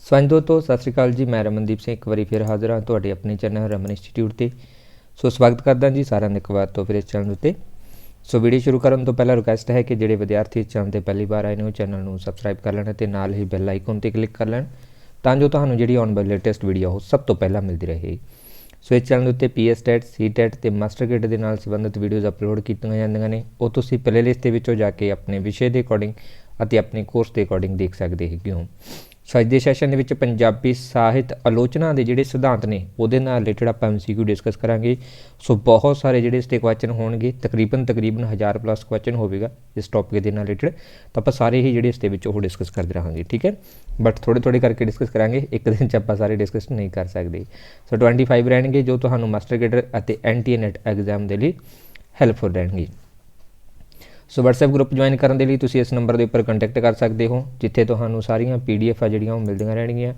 ਹਾਂਜੀ ਦੋਸਤੋ, ਸਤਿ ਸ਼੍ਰੀ ਅਕਾਲ ਜੀ। ਮੈਂ ਰਮਨਦੀਪ ਸਿੰਘ ਇੱਕ ਵਾਰੀ ਫਿਰ ਹਾਜ਼ਰ ਹਾਂ ਤੁਹਾਡੇ ਆਪਣੇ ਚੈਨਲ ਰਮਨ ਇੰਸਟੀਚਿਊਟ 'ਤੇ। ਸੋ ਸਵਾਗਤ ਕਰਦਾ ਜੀ ਸਾਰਿਆਂ ਦਾ ਇੱਕ ਵਾਰ ਤੋਂ ਫਿਰ ਇਸ ਚੈਨਲ ਉੱਤੇ। ਸੋ ਵੀਡੀਓ ਸ਼ੁਰੂ ਕਰਨ ਤੋਂ ਪਹਿਲਾਂ ਰਿਕੁਐਸਟ ਹੈ ਕਿ ਜਿਹੜੇ ਵਿਦਿਆਰਥੀ ਇਸ ਚੈਨਲ 'ਤੇ ਪਹਿਲੀ ਵਾਰ ਆਏ ਨੇ ਉਹ ਚੈਨਲ ਨੂੰ ਸਬਸਕ੍ਰਾਈਬ ਕਰ ਲੈਣ ਅਤੇ ਨਾਲ ਹੀ ਬੈਲ ਆਈਕਨ 'ਤੇ ਕਲਿੱਕ ਕਰ ਲੈਣ ਤਾਂ ਜੋ ਤੁਹਾਨੂੰ ਜਿਹੜੀ ਆਉਣ ਵਾਲੀ ਲੇਟੈਸਟ ਵੀਡੀਓ ਉਹ ਸਭ ਤੋਂ ਪਹਿਲਾਂ ਮਿਲਦੀ ਰਹੇ। ਸੋ ਇਸ ਚੈਨਲ ਉੱਤੇ PS ਟੈਟ, ਸੀ ਟੈਟ ਅਤੇ ਮਾਸਟਰ ਗੇਟ ਦੇ ਨਾਲ ਸੰਬੰਧਿਤ ਵੀਡੀਓਜ਼ ਅਪਲੋਡ ਕੀਤੀਆਂ ਜਾਂਦੀਆਂ ਨੇ। ਉਹ ਤੁਸੀਂ ਪਲੇਲਿਸਟ ਦੇ ਵਿੱਚੋਂ ਜਾ ਕੇ ਆਪਣੇ ਵਿਸ਼ੇ ਦੇ ਅਕੋਰਡਿੰਗ ਅਤੇ ਆਪਣੇ ਕੋਰਸ ਦੇ ਅਕੋਰਡਿੰਗ ਦੇਖ ਸਕਦੇ ਹੈਗੇ ਹੋ। ਸੋ ਅੱਜ ਦੇ ਸੈਸ਼ਨ ਦੇ ਵਿੱਚ ਪੰਜਾਬੀ ਸਾਹਿਤ ਆਲੋਚਨਾ ਦੇ ਜਿਹੜੇ ਸਿਧਾਂਤ ਨੇ ਉਹਦੇ ਨਾਲ ਰਿਲੇਟਡ ਆਪਾਂ MCQ ਡਿਸਕਸ ਕਰਾਂਗੇ। ਸੋ ਬਹੁਤ ਸਾਰੇ ਜਿਹੜੇ ਇਸ 'ਤੇ ਕੁਐਸਚਨ ਹੋਣਗੇ, ਤਕਰੀਬਨ 1000+ ਕੁਐਸਚਨ ਹੋਵੇਗਾ ਇਸ ਟੌਪਿਕ ਦੇ ਨਾਲ ਰਿਲੇਟਡ। ਤਾਂ ਆਪਾਂ ਸਾਰੇ ਹੀ ਜਿਹੜੇ ਇਸ ਦੇ ਵਿੱਚ ਉਹ ਡਿਸਕਸ ਕਰਦੇ ਰਹਾਂਗੇ, ਠੀਕ ਹੈ। ਬਟ ਥੋੜ੍ਹੇ ਕਰਕੇ ਡਿਸਕਸ ਕਰਾਂਗੇ, ਇੱਕ ਦਿਨ 'ਚ ਆਪਾਂ ਸਾਰੇ ਡਿਸਕਸ ਨਹੀਂ ਕਰ ਸਕਦੇ। ਸੋ 25 ਰਹਿਣਗੇ ਜੋ ਤੁਹਾਨੂੰ ਮਾਸਟਰ ਗੇਡਰ ਅਤੇ NTA NET ਐਗਜ਼ਾਮ ਦੇ ਲਈ ਹੈਲਪਫੁਲ ਰਹਿਣਗੇ। ਸੋ WhatsApp ਗਰੁੱਪ ਜੁਆਇਨ ਕਰਨ ਦੇ ਲਈ ਤੁਸੀਂ ਇਸ ਨੰਬਰ ਦੇ ਉੱਪਰ ਕੰਟੈਕਟ ਕਰ ਸਕਦੇ ਹੋ, ਜਿੱਥੇ ਤੁਹਾਨੂੰ ਸਾਰੀਆਂ PDF ਆ ਜਿਹੜੀਆਂ ਉਹ ਮਿਲਦੀਆਂ ਰਹਿਣਗੀਆਂ।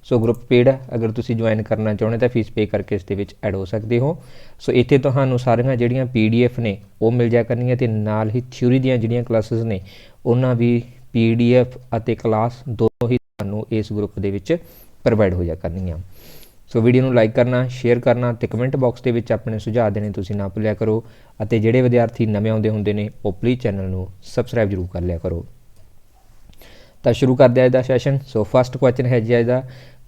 ਸੋ ਗਰੁੱਪ ਪੇਡ ਹੈ, ਅਗਰ ਤੁਸੀਂ ਜੁਆਇਨ ਕਰਨਾ ਚਾਹੁੰਦੇ ਤਾਂ ਫੀਸ ਪੇ ਕਰਕੇ ਇਸ ਦੇ ਵਿੱਚ ਐਡ ਹੋ ਸਕਦੇ ਹੋ। ਸੋ ਇੱਥੇ ਤੁਹਾਨੂੰ ਸਾਰੀਆਂ ਜਿਹੜੀਆਂ PDF ਨੇ ਉਹ ਮਿਲ ਜਾ ਕਰਨੀਆਂ ਅਤੇ ਨਾਲ ਹੀ ਥਿਊਰੀ ਦੀਆਂ ਜਿਹੜੀਆਂ ਕਲਾਸਿਸ ਨੇ ਉਹਨਾਂ ਵੀ PDF ਅਤੇ ਕਲਾਸ ਦੋਨੋਂ ਹੀ ਤੁਹਾਨੂੰ ਇਸ ਗਰੁੱਪ ਦੇ ਵਿੱਚ ਪ੍ਰੋਵਾਈਡ ਹੋ ਜਾ ਕਰਨੀਆਂ। ਸੋ ਵੀਡੀਓ ਨੂੰ ਲਾਈਕ ਕਰਨਾ, ਸ਼ੇਅਰ ਕਰਨਾ ਅਤੇ ਕਮੈਂਟ ਬਾਕਸ ਦੇ ਵਿੱਚ ਆਪਣੇ ਸੁਝਾਅ ਦੇਣੇ ਤੁਸੀਂ ਨਾ ਭੁੱਲਿਆ ਕਰੋ। ਅਤੇ ਜਿਹੜੇ ਵਿਦਿਆਰਥੀ ਨਵੇਂ ਆਉਂਦੇ ਹੁੰਦੇ ਨੇ ਉਹ ਪਲੀਜ਼ ਚੈਨਲ ਨੂੰ ਸਬਸਕ੍ਰਾਈਬ ਜ਼ਰੂਰ ਕਰ ਲਿਆ ਕਰੋ। ਤਾਂ ਸ਼ੁਰੂ ਕਰਦੇ ਹਾਂ ਅੱਜ ਦਾ ਸੈਸ਼ਨ। ਸੋ ਫਸਟ ਕੁਐਸਚਨ ਹੈ ਜੀ ਅੱਜ ਦਾ,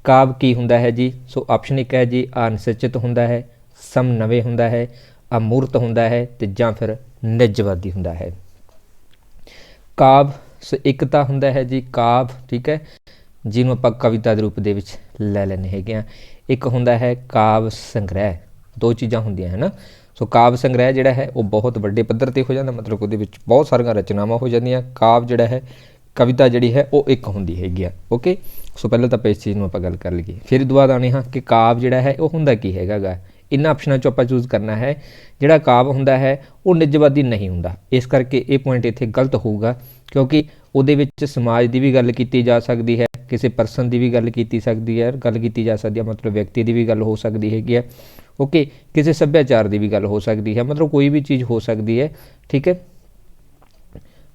ਕਾਵਿ ਕੀ ਹੁੰਦਾ ਹੈ ਜੀ। ਸੋ ਆਪਸ਼ਨ ਇੱਕ ਹੈ ਜੀ ਅਨਿਸ਼ਚਿਤ ਹੁੰਦਾ ਹੈ, ਸਮਨਵਯ ਹੁੰਦਾ ਹੈ, ਅਮੂਰਤ ਹੁੰਦਾ ਹੈ ਅਤੇ ਜਾਂ ਫਿਰ ਨਿਜਵਾਦੀ ਹੁੰਦਾ ਹੈ। ਕਾਵਿ ਸੋ ਇੱਕ ਤਾਂ ਹੁੰਦਾ ਹੈ ਜੀ ਕਾਵਿ, ਠੀਕ ਹੈ, ਜਿਹਨੂੰ ਆਪਾਂ ਕਵਿਤਾ ਦੇ ਰੂਪ ਦੇ ਵਿੱਚ ਲੈ ਲੈਂਦੇ ਹੈਗੇ ਹਾਂ। ਇੱਕ ਹੁੰਦਾ ਹੈ ਕਾਵਿ ਸੰਗ੍ਰਹਿ, ਦੋ ਚੀਜ਼ਾਂ ਹੁੰਦੀਆਂ ਹੈ ਨਾ। ਸੋ ਕਾਵਿ ਸੰਗ੍ਰਹਿ ਜਿਹੜਾ ਹੈ ਉਹ ਬਹੁਤ ਵੱਡੇ ਪੱਧਰ 'ਤੇ ਹੋ ਜਾਂਦਾ, ਮਤਲਬ ਉਹਦੇ ਵਿੱਚ ਬਹੁਤ ਸਾਰੀਆਂ ਰਚਨਾਵਾਂ ਹੋ ਜਾਂਦੀਆਂ। ਕਾਵਿ ਜਿਹੜਾ ਹੈ, ਕਵਿਤਾ ਜਿਹੜੀ ਹੈ ਉਹ ਇੱਕ ਹੁੰਦੀ ਹੈਗੀ ਆ। ਓਕੇ, ਸੋ ਪਹਿਲਾਂ ਤਾਂ ਆਪਾਂ ਇਸ ਚੀਜ਼ ਨੂੰ ਆਪਾਂ ਗੱਲ ਕਰ ਲਈਏ, ਫਿਰ ਇਹ ਤੋਂ ਬਾਅਦ ਆਉਂਦੇ ਹਾਂ ਕਿ ਕਾਵਿ ਜਿਹੜਾ ਹੈ ਉਹ ਹੁੰਦਾ ਕੀ ਹੈਗਾ ਗਾ। ਇਹਨਾਂ ਆਪਸ਼ਨਾਂ 'ਚੋਂ ਆਪਾਂ ਚੂਜ਼ ਕਰਨਾ ਹੈ। ਜਿਹੜਾ ਕਾਵਿ ਹੁੰਦਾ ਹੈ ਉਹ ਨਿਜਵਾਦੀ ਨਹੀਂ ਹੁੰਦਾ, ਇਸ ਕਰਕੇ ਇਹ ਪੁਆਇੰਟ ਇੱਥੇ ਗਲਤ ਹੋਊਗਾ, ਕਿਉਂਕਿ ਉਹਦੇ ਵਿੱਚ ਸਮਾਜ ਦੀ ਵੀ ਗੱਲ ਕੀਤੀ ਜਾ ਸਕਦੀ ਹੈ, ਕਿਸੇ ਪਰਸਨ ਦੀ ਵੀ ਗੱਲ ਕੀਤੀ ਜਾ ਸਕਦੀ ਹੈ, ਮਤਲਬ ਵਿਅਕਤੀ ਦੀ ਵੀ ਗੱਲ ਹੋ ਸਕਦੀ ਹੈਗੀ ਹੈ। ਓਕੇ, ਕਿਸੇ ਸੱਭਿਆਚਾਰ ਦੀ ਵੀ ਗੱਲ ਹੋ ਸਕਦੀ ਹੈ, ਮਤਲਬ ਕੋਈ ਵੀ ਚੀਜ਼ ਹੋ ਸਕਦੀ ਹੈ, ਠੀਕ ਹੈ।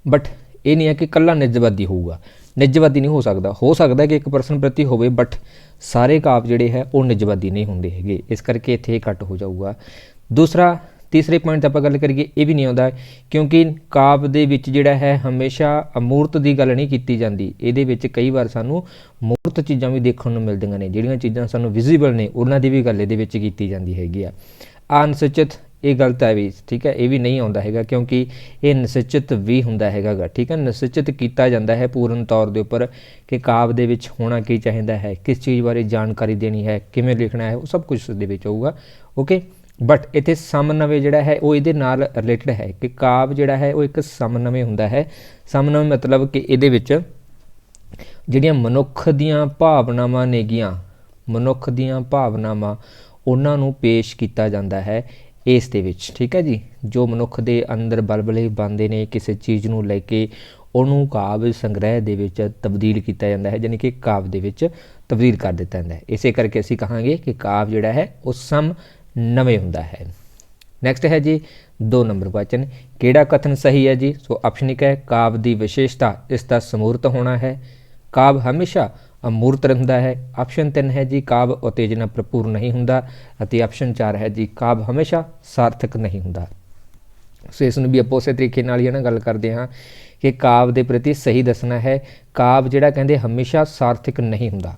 ਬਟ ਇਹ ਨਹੀਂ ਹੈ ਕਿ ਇਕੱਲਾ ਨਿਜਵਾਦੀ ਹੋਊਗਾ, ਨਿਜਵਾਦੀ ਨਹੀਂ ਹੋ ਸਕਦਾ ਕਿ ਇੱਕ ਪਰਸਨ ਪ੍ਰਤੀ ਹੋਵੇ, ਬਟ ਸਾਰੇ ਕਾਵਿ ਜਿਹੜੇ ਹੈ ਉਹ ਨਿਜਵਾਦੀ ਨਹੀਂ ਹੁੰਦੇ ਹੈਗੇ, ਇਸ ਕਰਕੇ ਇੱਥੇ ਇਹ ਘੱਟ ਹੋ ਜਾਊਗਾ। ਤੀਸਰੇ ਪੁਆਇੰਟ 'ਤੇ ਆਪਾਂ ਗੱਲ ਕਰੀਏ, ਇਹ ਵੀ ਨਹੀਂ ਆਉਂਦਾ, ਕਿਉਂਕਿ ਕਾਵਿ ਦੇ ਵਿੱਚ ਜਿਹੜਾ ਹੈ ਹਮੇਸ਼ਾ ਅਮੂਰਤ ਦੀ ਗੱਲ ਨਹੀਂ ਕੀਤੀ ਜਾਂਦੀ। ਇਹਦੇ ਵਿੱਚ ਕਈ ਵਾਰ ਸਾਨੂੰ ਮੂਰਤ ਚੀਜ਼ਾਂ ਵੀ ਦੇਖਣ ਨੂੰ ਮਿਲਦੀਆਂ ਨੇ, ਜਿਹੜੀਆਂ ਚੀਜ਼ਾਂ ਸਾਨੂੰ ਵਿਜ਼ੀਬਲ ਨੇ ਉਹਨਾਂ ਦੀ ਵੀ ਗੱਲ ਇਹਦੇ ਵਿੱਚ ਕੀਤੀ ਜਾਂਦੀ ਹੈਗੀ ਆ। ਅਨਿਸ਼ਚਿਤ ਇਹ ਗਲਤ ਹੈ ਵੀ, ਠੀਕ ਹੈ, ਇਹ ਵੀ ਨਹੀਂ ਆਉਂਦਾ ਹੈਗਾ, ਕਿਉਂਕਿ ਇਹ ਨਿਸ਼ਚਿਤ ਵੀ ਹੁੰਦਾ ਹੈਗਾ ਗਾ, ਠੀਕ ਹੈ। ਨਿਸ਼ਚਿਤ ਕੀਤਾ ਜਾਂਦਾ ਹੈ ਪੂਰਨ ਤੌਰ ਦੇ ਉੱਪਰ ਕਿ ਕਾਵਿ ਦੇ ਵਿੱਚ ਹੋਣਾ ਕੀ ਚਾਹੀਦਾ ਹੈ, ਕਿਸ ਚੀਜ਼ ਬਾਰੇ ਜਾਣਕਾਰੀ ਦੇਣੀ ਹੈ, ਕਿਵੇਂ ਲਿਖਣਾ ਹੈ, ਉਹ ਸਭ ਕੁਝ ਦੇ ਵਿੱਚ ਹੋਊਗਾ। ਓਕੇ, ਬਟ ਇੱਥੇ ਸਮਨਵਯ ਜਿਹੜਾ ਹੈ ਉਹ ਇਹਦੇ ਨਾਲ ਰਿਲੇਟਡ ਹੈ ਕਿ ਕਾਵਿ ਜਿਹੜਾ ਹੈ ਉਹ ਇੱਕ ਸਮਨਵਯ ਹੁੰਦਾ ਹੈ। ਸਮਨਵਯ ਮਤਲਬ ਕਿ ਇਹਦੇ ਵਿੱਚ ਜਿਹੜੀਆਂ ਮਨੁੱਖ ਦੀਆਂ ਭਾਵਨਾਵਾਂ ਨੇਗੀਆਂ, ਮਨੁੱਖ ਦੀਆਂ ਭਾਵਨਾਵਾਂ ਉਹਨਾਂ ਨੂੰ ਪੇਸ਼ ਕੀਤਾ ਜਾਂਦਾ ਹੈ ਇਸ ਦੇ ਵਿੱਚ, ਠੀਕ ਹੈ ਜੀ। ਜੋ ਮਨੁੱਖ ਦੇ ਅੰਦਰ ਬਲਬਲੇ ਬਣਦੇ ਨੇ ਕਿਸੇ ਚੀਜ਼ ਨੂੰ ਲੈ ਕੇ, ਉਹਨੂੰ ਕਾਵਿ ਸੰਗ੍ਰਹਿ ਦੇ ਵਿੱਚ ਤਬਦੀਲ ਕੀਤਾ ਜਾਂਦਾ ਹੈ, ਯਾਨੀ ਕਿ ਕਾਵਿ ਦੇ ਵਿੱਚ ਤਬਦੀਲ ਕਰ ਦਿੱਤਾ ਜਾਂਦਾ ਹੈ। ਇਸੇ ਕਰਕੇ ਅਸੀਂ ਕਹਾਂਗੇ ਕਿ ਕਾਵਿ ਜਿਹੜਾ ਹੈ ਉਹ ਸਮਨਵਯ ਹੁੰਦਾ ਹੈ। ਨੈਕਸਟ ਹੈ ਜੀ 2 ਨੰਬਰ ਕੁਐਸਚਨ, ਕਿਹੜਾ ਕਥਨ ਸਹੀ ਹੈ ਜੀ। ਸੋ ਆਪਸ਼ਨ ਇੱਕ ਹੈ ਕਾਵਿ ਦੀ ਵਿਸ਼ੇਸ਼ਤਾ ਇਸ ਦਾ ਸਮੂਰਤ ਹੋਣਾ ਹੈ, ਕਾਵਿ ਹਮੇਸ਼ਾ ਅਮੂਰਤ ਰਹਿੰਦਾ ਹੈ। ਆਪਸ਼ਨ 3 ਹੈ ਜੀ ਕਾਵਿ ਉਤੇਜਨਾ ਭਰਪੂਰ ਨਹੀਂ ਹੁੰਦਾ, ਅਤੇ ਆਪਸ਼ਨ 4 ਹੈ ਜੀ ਕਾਵਿ ਹਮੇਸ਼ਾ ਸਾਰਥਕ ਨਹੀਂ ਹੁੰਦਾ। ਸੋ ਇਸ ਨੂੰ ਵੀ ਆਪਾਂ ਉਸੇ ਤਰੀਕੇ ਨਾਲ ਹੀ ਨਾ ਗੱਲ ਕਰਦੇ ਹਾਂ ਕਿ ਕਾਵਿ ਦੇ ਪ੍ਰਤੀ ਸਹੀ ਦੱਸਣਾ ਹੈ। ਕਾਵਿ ਜਿਹੜਾ ਕਹਿੰਦੇ ਹਮੇਸ਼ਾ ਸਾਰਥਕ ਨਹੀਂ ਹੁੰਦਾ।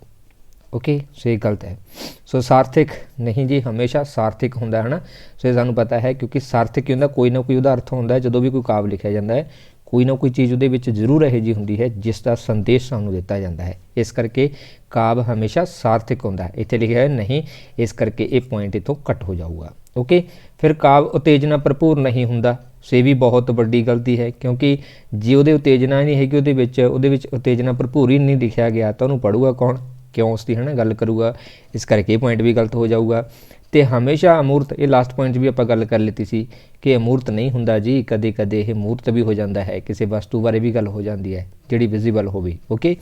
ਓਕੇ, ਸੋ ਇਹ ਗਲਤ ਹੈ। ਸੋ ਸਾਰਥਕ ਨਹੀਂ ਜੀ, ਹਮੇਸ਼ਾ ਸਾਰਥਕ ਹੁੰਦਾ ਹੈ ਨਾ। ਸੋ ਇਹ ਸਾਨੂੰ ਪਤਾ ਹੈ, ਕਿਉਂਕਿ ਸਾਰਥਕ ਕੀ ਹੁੰਦਾ, ਕੋਈ ਨਾ ਕੋਈ ਉਹਦਾ ਅਰਥ ਹੁੰਦਾ ਹੈ। ਜਦੋਂ ਵੀ ਕੋਈ ਕਾਵਿ ਲਿਖਿਆ ਜਾਂਦਾ ਹੈ ਕੋਈ ਨਾ ਕੋਈ ਚੀਜ਼ ਉਹਦੇ ਵਿੱਚ ਜ਼ਰੂਰ ਇਹੋ ਜਿਹੀ ਹੁੰਦੀ ਹੈ ਜਿਸ ਦਾ ਸੰਦੇਸ਼ ਸਾਨੂੰ ਦਿੱਤਾ ਜਾਂਦਾ ਹੈ, ਇਸ ਕਰਕੇ ਕਾਵਿ ਹਮੇਸ਼ਾ ਸਾਰਥਕ ਹੁੰਦਾ ਹੈ। ਇੱਥੇ ਲਿਖਿਆ ਹੈ ਨਹੀਂ, ਇਸ ਕਰਕੇ ਇਹ ਪੁਆਇੰਟ ਇੱਥੋਂ ਕੱਟ ਹੋ ਜਾਊਗਾ। ਓਕੇ, ਫਿਰ ਕਾਵਿ ਉਤੇਜਨਾ ਭਰਪੂਰ ਨਹੀਂ ਹੁੰਦਾ। ਸੋ ਇਹ ਵੀ ਬਹੁਤ ਵੱਡੀ ਗਲਤੀ ਹੈ, ਕਿਉਂਕਿ ਜੇ ਉਹਦੇ ਉਤੇਜਨਾ ਨਹੀਂ ਹੈਗੀ, ਉਹਦੇ ਵਿੱਚ ਉਤੇਜਨਾ ਭਰਪੂਰ ਹੀ ਨਹੀਂ ਲਿਖਿਆ ਗਿਆ ਤਾਂ ਉਹਨੂੰ ਪੜ੍ਹੂਗਾ ਕੌਣ, ਕਿਉਂ ਉਸ ਦੀ ਹੈ ਨਾ ਗੱਲ ਕਰੂਗਾ, ਇਸ ਕਰਕੇ ਇਹ ਪੁਆਇੰਟ ਵੀ ਗਲਤ ਹੋ ਜਾਊਗਾ। ਅਤੇ ਹਮੇਸ਼ਾ ਅਮੂਰਤ, ਇਹ ਲਾਸਟ ਪੁਆਇੰਟ 'ਚ ਵੀ ਆਪਾਂ ਗੱਲ ਕਰ ਲਿੱਤੀ ਸੀ ਕਿ ਅਮੂਰਤ ਨਹੀਂ ਹੁੰਦਾ ਜੀ, ਕਦੇ ਕਦੇ ਇਹ ਮੂਰਤ ਵੀ ਹੋ ਜਾਂਦਾ ਹੈ, ਕਿਸੇ ਵਸਤੂ ਬਾਰੇ ਵੀ ਗੱਲ ਹੋ ਜਾਂਦੀ ਹੈ ਜਿਹੜੀ ਵਿਜ਼ੀਬਲ ਹੋਵੇ। ਓਕੇ,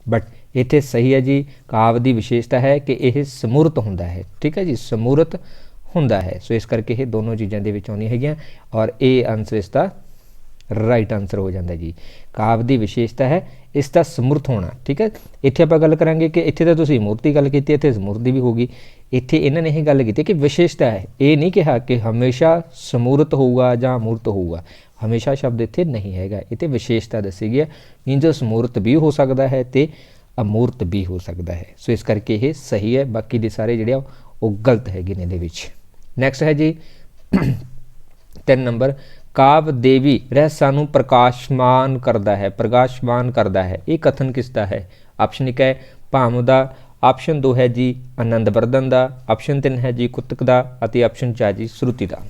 ਬਟ ਇੱਥੇ ਸਹੀ ਹੈ ਜੀ, ਕਾਵਿ ਦੀ ਵਿਸ਼ੇਸ਼ਤਾ ਹੈ ਕਿ ਇਹ ਸਮੂਰਤ ਹੁੰਦਾ ਹੈ, ਠੀਕ ਹੈ ਜੀ, ਸਮੂਰਤ ਹੁੰਦਾ ਹੈ। ਸੋ ਇਸ ਕਰਕੇ ਇਹ ਦੋਨੋਂ ਚੀਜ਼ਾਂ ਦੇ ਵਿੱਚ ਆਉਂਦੀਆਂ ਹੈਗੀਆਂ, ਔਰ ਇਹ ਆਨਸਰ ਇਸ ਦਾ ਰਾਈਟ ਆਨਸਰ ਹੋ ਜਾਂਦਾ ਜੀ। ਕਾਵਿ ਦੀ ਵਿਸ਼ੇਸ਼ਤਾ ਹੈ ਇਸ ਦਾ ਸਮੁਰਥ ਹੋਣਾ। ਠੀਕ ਹੈ, ਇੱਥੇ ਆਪਾਂ ਗੱਲ ਕਰਾਂਗੇ ਕਿ ਇੱਥੇ ਤਾਂ ਤੁਸੀਂ ਮੂਰਤ ਦੀ ਗੱਲ ਕੀਤੀ, ਇੱਥੇ ਸਮੂਰਤ ਦੀ ਵੀ ਹੋਗੀ। ਇੱਥੇ ਇਹਨਾਂ ਨੇ ਇਹ ਗੱਲ ਕੀਤੀ ਕਿ ਵਿਸ਼ੇਸ਼ਤਾ ਹੈ, ਇਹ ਨਹੀਂ ਕਿਹਾ ਕਿ ਹਮੇਸ਼ਾ ਸਮੂਰਤ ਹੋਊਗਾ ਜਾਂ ਮੂਰਤ ਹੋਊਗਾ, ਹਮੇਸ਼ਾ ਸ਼ਬਦ ਇੱਥੇ ਨਹੀਂ ਹੈਗਾ, ਇੱਥੇ ਵਿਸ਼ੇਸ਼ਤਾ ਦੱਸੀ ਗਈ ਹੈ। ਮੀਨਜ਼ ਸਮੂਰਤ ਵੀ ਹੋ ਸਕਦਾ ਹੈ ਅਤੇ ਅਮੂਰਤ ਵੀ ਹੋ ਸਕਦਾ ਹੈ। ਸੋ ਇਸ ਕਰਕੇ ਇਹ ਸਹੀ ਹੈ, ਬਾਕੀ ਦੇ ਸਾਰੇ ਜਿਹੜੇ ਆ ਉਹ ਗਲਤ ਹੈਗੇ ਨੇ ਇਹਦੇ ਵਿੱਚ। ਨੈਕਸਟ ਹੈ ਜੀ 3 ਨੰਬਰ, ਕਾਵ ਦੇਵੀ ਰਹੱਸਾਂ ਨੂੰ ਪ੍ਰਕਾਸ਼ਮਾਨ ਕਰਦਾ ਹੈ, ਪ੍ਰਕਾਸ਼ਮਾਨ ਕਰਦਾ ਹੈ। ਇਹ ਕਥਨ ਕਿਸ ਦਾ ਹੈ? ਆਪਸ਼ਨ 1 ਹੈ ਭਾਮਹ ਦਾ, ਆਪਸ਼ਨ 2 ਹੈ ਜੀ ਆਨੰਦਵਰਧਨ ਦਾ, ਆਪਸ਼ਨ 3 ਹੈ ਜੀ ਕੁਤਕ ਦਾ ਅਤੇ ਆਪਸ਼ਨ 4 ਜੀ ਸ਼ਰੂਤੀ ਦਾ,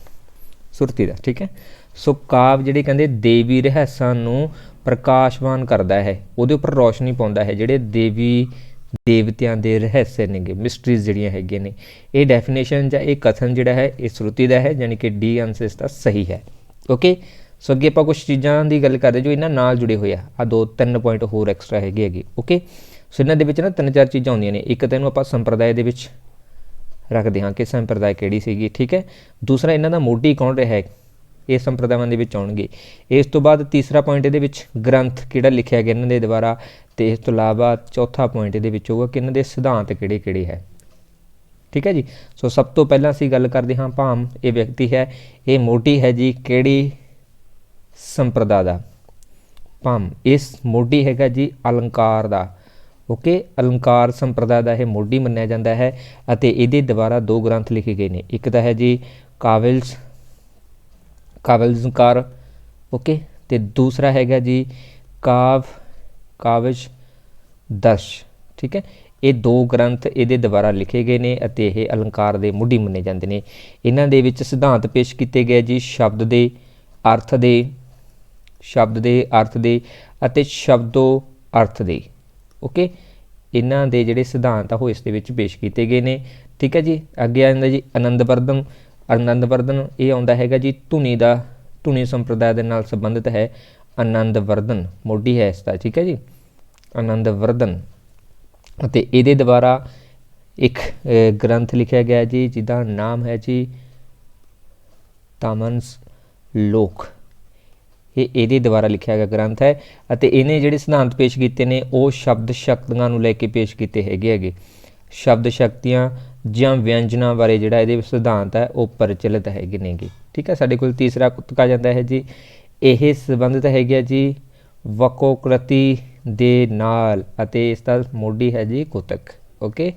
ਸੁਰਤੀ ਦਾ। ਠੀਕ ਹੈ, ਸੋ ਕਾਵ ਜਿਹੜੇ ਕਹਿੰਦੇ ਦੇਵੀ ਰਹੱਸਾਂ ਨੂੰ ਪ੍ਰਕਾਸ਼ਮਾਨ ਕਰਦਾ ਹੈ, ਉਹਦੇ ਉੱਪਰ ਰੌਸ਼ਨੀ ਪਾਉਂਦਾ ਹੈ, ਜਿਹੜੇ ਦੇਵੀ ਦੇਵਤਿਆਂ ਦੇ ਰਹੱਸ ਨੇਗੇ, ਮਿਸਟਰੀਜ਼ ਜਿਹੜੀਆਂ ਹੈਗੀਆਂ ਨੇ। ਇਹ ਡੈਫੀਨੇਸ਼ਨ ਜਾਂ ਇਹ ਕਥਨ ਜਿਹੜਾ ਹੈ ਇਹ ਸ਼ਰੂਤੀ ਦਾ ਹੈ, ਯਾਨੀ ਕਿ ਡੀ ਆਂਸਰ ਇਸ ਦਾ ਸਹੀ ਹੈ। ਓਕੇ, ਸੋ ਅੱਗੇ ਆਪਾਂ ਕੁਛ ਚੀਜ਼ਾਂ ਦੀ ਗੱਲ ਕਰਦੇ ਜੋ ਇਹਨਾਂ ਨਾਲ ਜੁੜੇ ਹੋਏ ਆ 2-3 ਪੁਆਇੰਟ ਹੋਰ ਐਕਸਟਰਾ ਹੈਗੇ। ਓਕੇ, ਸੋ ਇਹਨਾਂ ਦੇ ਵਿੱਚ ਨਾ 3-4 ਚੀਜ਼ਾਂ ਹੁੰਦੀਆਂ ਨੇ। ਇੱਕ ਤਾਂ ਇਹਨੂੰ ਆਪਾਂ ਸੰਪਰਦਾਇ ਦੇ ਵਿੱਚ ਰੱਖਦੇ ਹਾਂ ਕਿ ਸੰਪਰਦਾਇ ਕਿਹੜੀ ਸੀਗੀ। ਠੀਕ ਹੈ, ਦੂਸਰਾ ਇਹਨਾਂ ਦਾ ਮੋਢੀ ਕੌਣ ਰਿਹਾ ਹੈ, ਇਹ ਸੰਪਰਦਾਵਾਂ ਦੇ ਵਿੱਚ ਆਉਣਗੇ। ਇਸ ਤੋਂ ਬਾਅਦ ਤੀਸਰਾ ਪੁਆਇੰਟ ਇਹਦੇ ਵਿੱਚ ਗ੍ਰੰਥ ਕਿਹੜਾ ਲਿਖਿਆ ਗਿਆ ਇਹਨਾਂ ਦੇ ਦੁਆਰਾ, ਅਤੇ ਇਸ ਤੋਂ ਇਲਾਵਾ ਚੌਥਾ ਪੁਆਇੰਟ ਇਹਦੇ ਵਿੱਚ ਹੋਊਗਾ ਕਿ ਇਹਨਾਂ ਦੇ ਸਿਧਾਂਤ ਕਿਹੜੇ ਕਿਹੜੇ ਹੈ। ਠੀਕ ਹੈ ਜੀ, ਸੋ ਸਭ ਤੋਂ ਪਹਿਲਾਂ ਅਸੀਂ ਗੱਲ ਕਰਦੇ ਹਾਂ ਭਾਮਹ। ਇਹ ਵਿਅਕਤੀ ਹੈ, ਇਹ ਮੋਢੀ ਹੈ ਜੀ ਕਿਹੜੀ ਸੰਪਰਦਾ ਦਾ? ਭਾਮਹ ਇਸ ਮੋਢੀ ਹੈਗਾ ਜੀ ਅਲੰਕਾਰ ਦਾ। ਓਕੇ, ਅਲੰਕਾਰ ਸੰਪਰਦਾ ਦਾ ਇਹ ਮੋਢੀ ਮੰਨਿਆ ਜਾਂਦਾ ਹੈ ਅਤੇ ਇਹਦੇ ਦੁਆਰਾ 2 ਗ੍ਰੰਥ ਲਿਖੇ ਗਏ ਨੇ। ਇੱਕ ਤਾਂ ਹੈ ਜੀ ਕਾਵਲਜ਼ਕਾਰ, ਓਕੇ, ਅਤੇ ਦੂਸਰਾ ਹੈਗਾ ਜੀ ਕਾਵਜ ਦਰਸ਼। ਠੀਕ ਹੈ, ਇਹ 2 ਗ੍ਰੰਥ ਇਹਦੇ ਦੁਆਰਾ ਲਿਖੇ ਗਏ ਨੇ ਅਤੇ ਇਹ ਅਲੰਕਾਰ ਦੇ ਮੋਢੀ ਮੰਨੇ ਜਾਂਦੇ ਨੇ। ਇਹਨਾਂ ਦੇ ਵਿੱਚ ਸਿਧਾਂਤ ਪੇਸ਼ ਕੀਤੇ ਗਏ ਜੀ ਸ਼ਬਦ ਦੇ ਅਰਥ ਦੇ ਅਤੇ ਸ਼ਬਦੋ ਅਰਥ ਦੇ। ਓਕੇ, ਇਹਨਾਂ ਦੇ ਜਿਹੜੇ ਸਿਧਾਂਤ ਆ ਉਹ ਇਸ ਦੇ ਵਿੱਚ ਪੇਸ਼ ਕੀਤੇ ਗਏ ਨੇ। ਠੀਕ ਹੈ ਜੀ, ਅੱਗੇ ਆ ਜਾਂਦਾ ਜੀ ਆਨੰਦਵਰਧਨ। ਆਨੰਦਵਰਧਨ ਇਹ ਆਉਂਦਾ ਹੈਗਾ ਜੀ ਧੁਨੀ ਸੰਪਰਦਾਇ ਦੇ ਨਾਲ ਸੰਬੰਧਿਤ ਹੈ। ਆਨੰਦਵਰਧਨ ਮੋਢੀ ਹੈ ਇਸ ਦਾ। ਠੀਕ ਹੈ ਜੀ, ਆਨੰਦਵਰਧਨ, ਅਤੇ ਇਹਦੇ ਦੁਆਰਾ ਇੱਕ ਗ੍ਰੰਥ ਲਿਖਿਆ ਗਿਆ ਜੀ ਜਿਹਦਾ ਨਾਮ ਹੈ ਜੀ ਤਾਮਸ ਲੋਕ। ਇਹ ਇਹਦੇ ਦੁਆਰਾ ਲਿਖਿਆ ਗਿਆ ਗ੍ਰੰਥ ਹੈ ਅਤੇ ਇਹਨੇ ਜਿਹੜੇ ਸਿਧਾਂਤ ਪੇਸ਼ ਕੀਤੇ ਨੇ ਉਹ ਸ਼ਬਦ ਸ਼ਕਤੀਆਂ ਨੂੰ ਲੈ ਕੇ ਪੇਸ਼ ਕੀਤੇ ਹੈਗੇ। ਸ਼ਬਦ ਸ਼ਕਤੀਆਂ ਜਾਂ ਵਿਅੰਜਨਾਂ ਬਾਰੇ ਜਿਹੜਾ ਇਹਦੇ ਸਿਧਾਂਤ ਹੈ ਉਹ ਪ੍ਰਚਲਿਤ ਹੈਗੇ ਨੇਗੇ। ਠੀਕ ਹੈ, ਸਾਡੇ ਕੋਲ ਤੀਸਰਾ ਕੁਤਕ ਆ ਜਾਂਦਾ ਹੈ ਜੀ। ਇਹ ਸੰਬੰਧਿਤ ਹੈਗਾ ਜੀ ਵਕੋਕ੍ਰਤੀ ਦੇ ਨਾਲ ਅਤੇ ਇਸ ਦਾ ਮੋਢੀ ਹੈ ਜੀ ਕੁਤਕ। ਓਕੇ,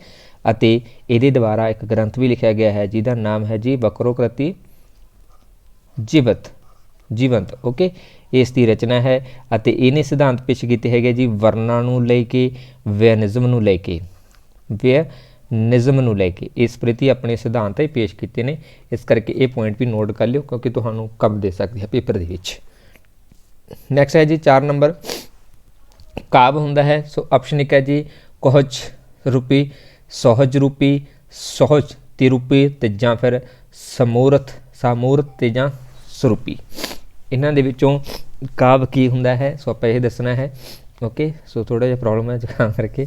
ਅਤੇ ਇਹਦੇ ਦੁਆਰਾ ਇੱਕ ਗ੍ਰੰਥ ਵੀ ਲਿਖਿਆ ਗਿਆ ਹੈ ਜਿਹਦਾ ਨਾਮ ਹੈ ਜੀ ਵਕਰੋਕ੍ਰਤੀ ਜੀਵੰਤ। ਓਕੇ, ਇਸ ਦੀ ਰਚਨਾ ਹੈ ਅਤੇ ਇਹਨੇ ਸਿਧਾਂਤ ਪੇਸ਼ ਕੀਤੇ ਹੈਗੇ ਜੀ ਵਰਨਾਂ ਨੂੰ ਲੈ ਕੇ, ਵਿਅਨਿਜ਼ਮ ਨੂੰ ਲੈ ਕੇ ਇਸ ਪ੍ਰਤੀ ਆਪਣੇ ਸਿਧਾਂਤ ਹੀ ਪੇਸ਼ ਕੀਤੇ ਨੇ। ਇਸ ਕਰਕੇ ਇਹ ਪੁਆਇੰਟ ਵੀ ਨੋਟ ਕਰ ਲਿਓ ਕਿਉਂਕਿ ਤੁਹਾਨੂੰ ਕੰਮ ਦੇ ਸਕਦੀ ਹੈ ਪੇਪਰ ਦੇ ਵਿੱਚ। ਨੈਕਸਟ ਹੈ ਜੀ 4 ਨੰਬਰ, ਕਾਵ ਹੁੰਦਾ ਹੈ। ਸੋ ਆਪਸ਼ਨ 1 ਹੈ ਜੀ ਕੁਹਜ ਰੂਪੀ, ਸੋਹਜ ਰੂਪੀ, ਸੋਹਜ ਤਿਰੂਪੀ ਅਤੇ ਜਾਂ ਫਿਰ ਸਾਮੂਰਤ ਤੇ ਜਾਂ ਸਰੂਪੀ। ਇਹਨਾਂ ਦੇ ਵਿੱਚੋਂ ਕਾਵ ਕੀ ਹੁੰਦਾ ਹੈ, ਸੋ ਆਪਾਂ ਇਹ ਦੱਸਣਾ ਹੈ। ਓਕੇ, ਸੋ ਥੋੜ੍ਹਾ ਜਿਹਾ ਪ੍ਰੋਬਲਮ ਹੈ ਜ਼ੁਕਾਮ ਕਰਕੇ।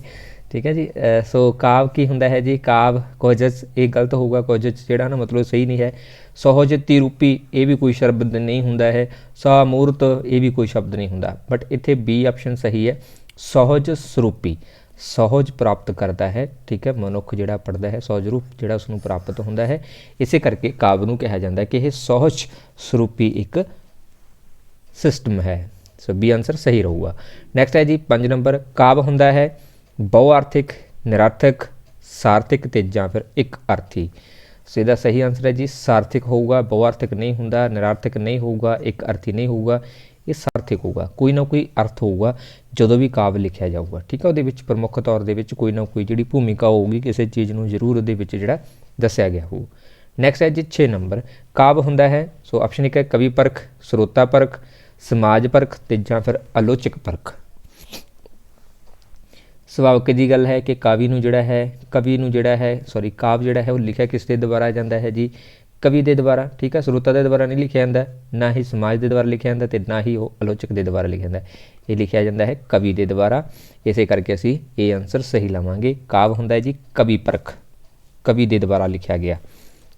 ਠੀਕ ਹੈ ਜੀ, ਸੋ ਕਾਵ ਕੀ ਹੁੰਦਾ ਹੈ ਜੀ? ਕਾਵ ਕੋਜਸ, ਇਹ ਗਲਤ ਹੋਊਗਾ, ਕੋਜਸ ਜਿਹੜਾ ਨਾ ਮਤਲਬ ਸਹੀ ਨਹੀਂ ਹੈ। ਸੋਹਜ ਤਿਰੂਪੀ ਇਹ ਵੀ ਕੋਈ ਸ਼ਬਦ ਨਹੀਂ ਹੁੰਦਾ ਹੈ। ਸਾਮੂਰਤ ਇਹ ਵੀ ਕੋਈ ਸ਼ਬਦ ਨਹੀਂ ਹੁੰਦਾ, ਬਟ ਇੱਥੇ ਬੀ ਆਪਸ਼ਨ ਸਹੀ ਹੈ। ਸੋਹਜ ਸਰੂਪੀ, ਸੋਹਜ ਪ੍ਰਾਪਤ ਕਰਦਾ ਹੈ। ਠੀਕ ਹੈ, ਮਨੁੱਖ ਜਿਹੜਾ ਪੜ੍ਹਦਾ ਹੈ ਸੋਹਜ ਰੂਪ ਜਿਹੜਾ ਉਸਨੂੰ ਪ੍ਰਾਪਤ ਹੁੰਦਾ ਹੈ, ਇਸੇ ਕਰਕੇ ਕਾਵ ਨੂੰ ਕਿਹਾ ਜਾਂਦਾ ਕਿ ਇਹ ਸੋਹਜ ਸਰੂਪੀ ਇੱਕ ਸਿਸਟਮ ਹੈ। ਸੋ ਬੀ ਆਨਸਰ ਸਹੀ ਰਹੂਗਾ। ਨੈਕਸਟ ਹੈ ਜੀ 5 ਨੰਬਰ, ਕਾਵ ਹੁੰਦਾ ਹੈ ਬਹੁਆਰਥਿਕ, ਨਿਰਾਰਥਕ, ਸਾਰਥਿਕ ਅਤੇ ਜਾਂ ਫਿਰ ਇੱਕ ਅਰਥੀ। ਸੋ ਇਹਦਾ ਸਹੀ ਆਨਸਰ ਹੈ ਜੀ ਸਾਰਥਿਕ ਹੋਊਗਾ, ਬਹੁਆਰਥਿਕ ਨਹੀਂ ਹੁੰਦਾ, ਨਿਰਾਰਥਕ ਨਹੀਂ ਹੋਊਗਾ, ਇੱਕ ਅਰਥੀ ਨਹੀਂ ਹੋਊਗਾ, ਇਹ ਸਾਰਥਿਕ ਹੋਊਗਾ। ਕੋਈ ਨਾ ਕੋਈ ਅਰਥ ਹੋਊਗਾ ਜਦੋਂ ਵੀ ਕਾਵ ਲਿਖਿਆ ਜਾਊਗਾ। ਠੀਕ ਹੈ, ਉਹਦੇ ਵਿੱਚ ਪ੍ਰਮੁੱਖ ਤੌਰ ਦੇ ਵਿੱਚ ਕੋਈ ਨਾ ਕੋਈ ਜਿਹੜੀ ਭੂਮਿਕਾ ਹੋਊਗੀ, ਕਿਸੇ ਚੀਜ਼ ਨੂੰ ਜ਼ਰੂਰ ਉਹਦੇ ਵਿੱਚ ਜਿਹੜਾ ਦੱਸਿਆ ਗਿਆ ਹੋਊ। ਨੈਕਸਟ ਹੈ ਜੀ 6 ਨੰਬਰ, ਕਾਵ ਹੁੰਦਾ ਹੈ। ਸੋ ਆਪਸ਼ਨ 1 ਹੈ ਕਵੀ ਪਰਖ, ਸਰੋਤਾ ਪਰਖ, ਸਮਾਜ ਪਰਖ ਅਤੇ ਜਾਂ ਫਿਰ ਆਲੋਚਕ ਪਰਖ। ਸੁਭਾਵਿਕ ਦੀ ਗੱਲ ਹੈ ਕਿ ਕਾਵ ਜਿਹੜਾ ਹੈ ਉਹ ਲਿਖਿਆ ਕਿਸ ਦੇ ਦੁਆਰਾ ਜਾਂਦਾ ਹੈ ਜੀ? ਕਵੀ ਦੇ ਦੁਆਰਾ। ਠੀਕ ਹੈ, ਸਰੋਤਾ ਦੇ ਦੁਆਰਾ ਨਹੀਂ ਲਿਖਿਆ ਜਾਂਦਾ, ਨਾ ਹੀ ਸਮਾਜ ਦੇ ਦੁਆਰਾ ਲਿਖਿਆ ਜਾਂਦਾ ਅਤੇ ਨਾ ਹੀ ਉਹ ਆਲੋਚਕ ਦੇ ਦੁਆਰਾ ਲਿਖਿਆ ਜਾਂਦਾ। ਇਹ ਲਿਖਿਆ ਜਾਂਦਾ ਹੈ ਕਵੀ ਦੇ ਦੁਆਰਾ, ਇਸੇ ਕਰਕੇ ਅਸੀਂ ਇਹ ਆਨਸਰ ਸਹੀ ਲਵਾਂਗੇ। ਕਾਵ ਹੁੰਦਾ ਹੈ ਜੀ ਕਵੀ ਪਰਖ, ਕਵੀ ਦੇ ਦੁਆਰਾ ਲਿਖਿਆ ਗਿਆ।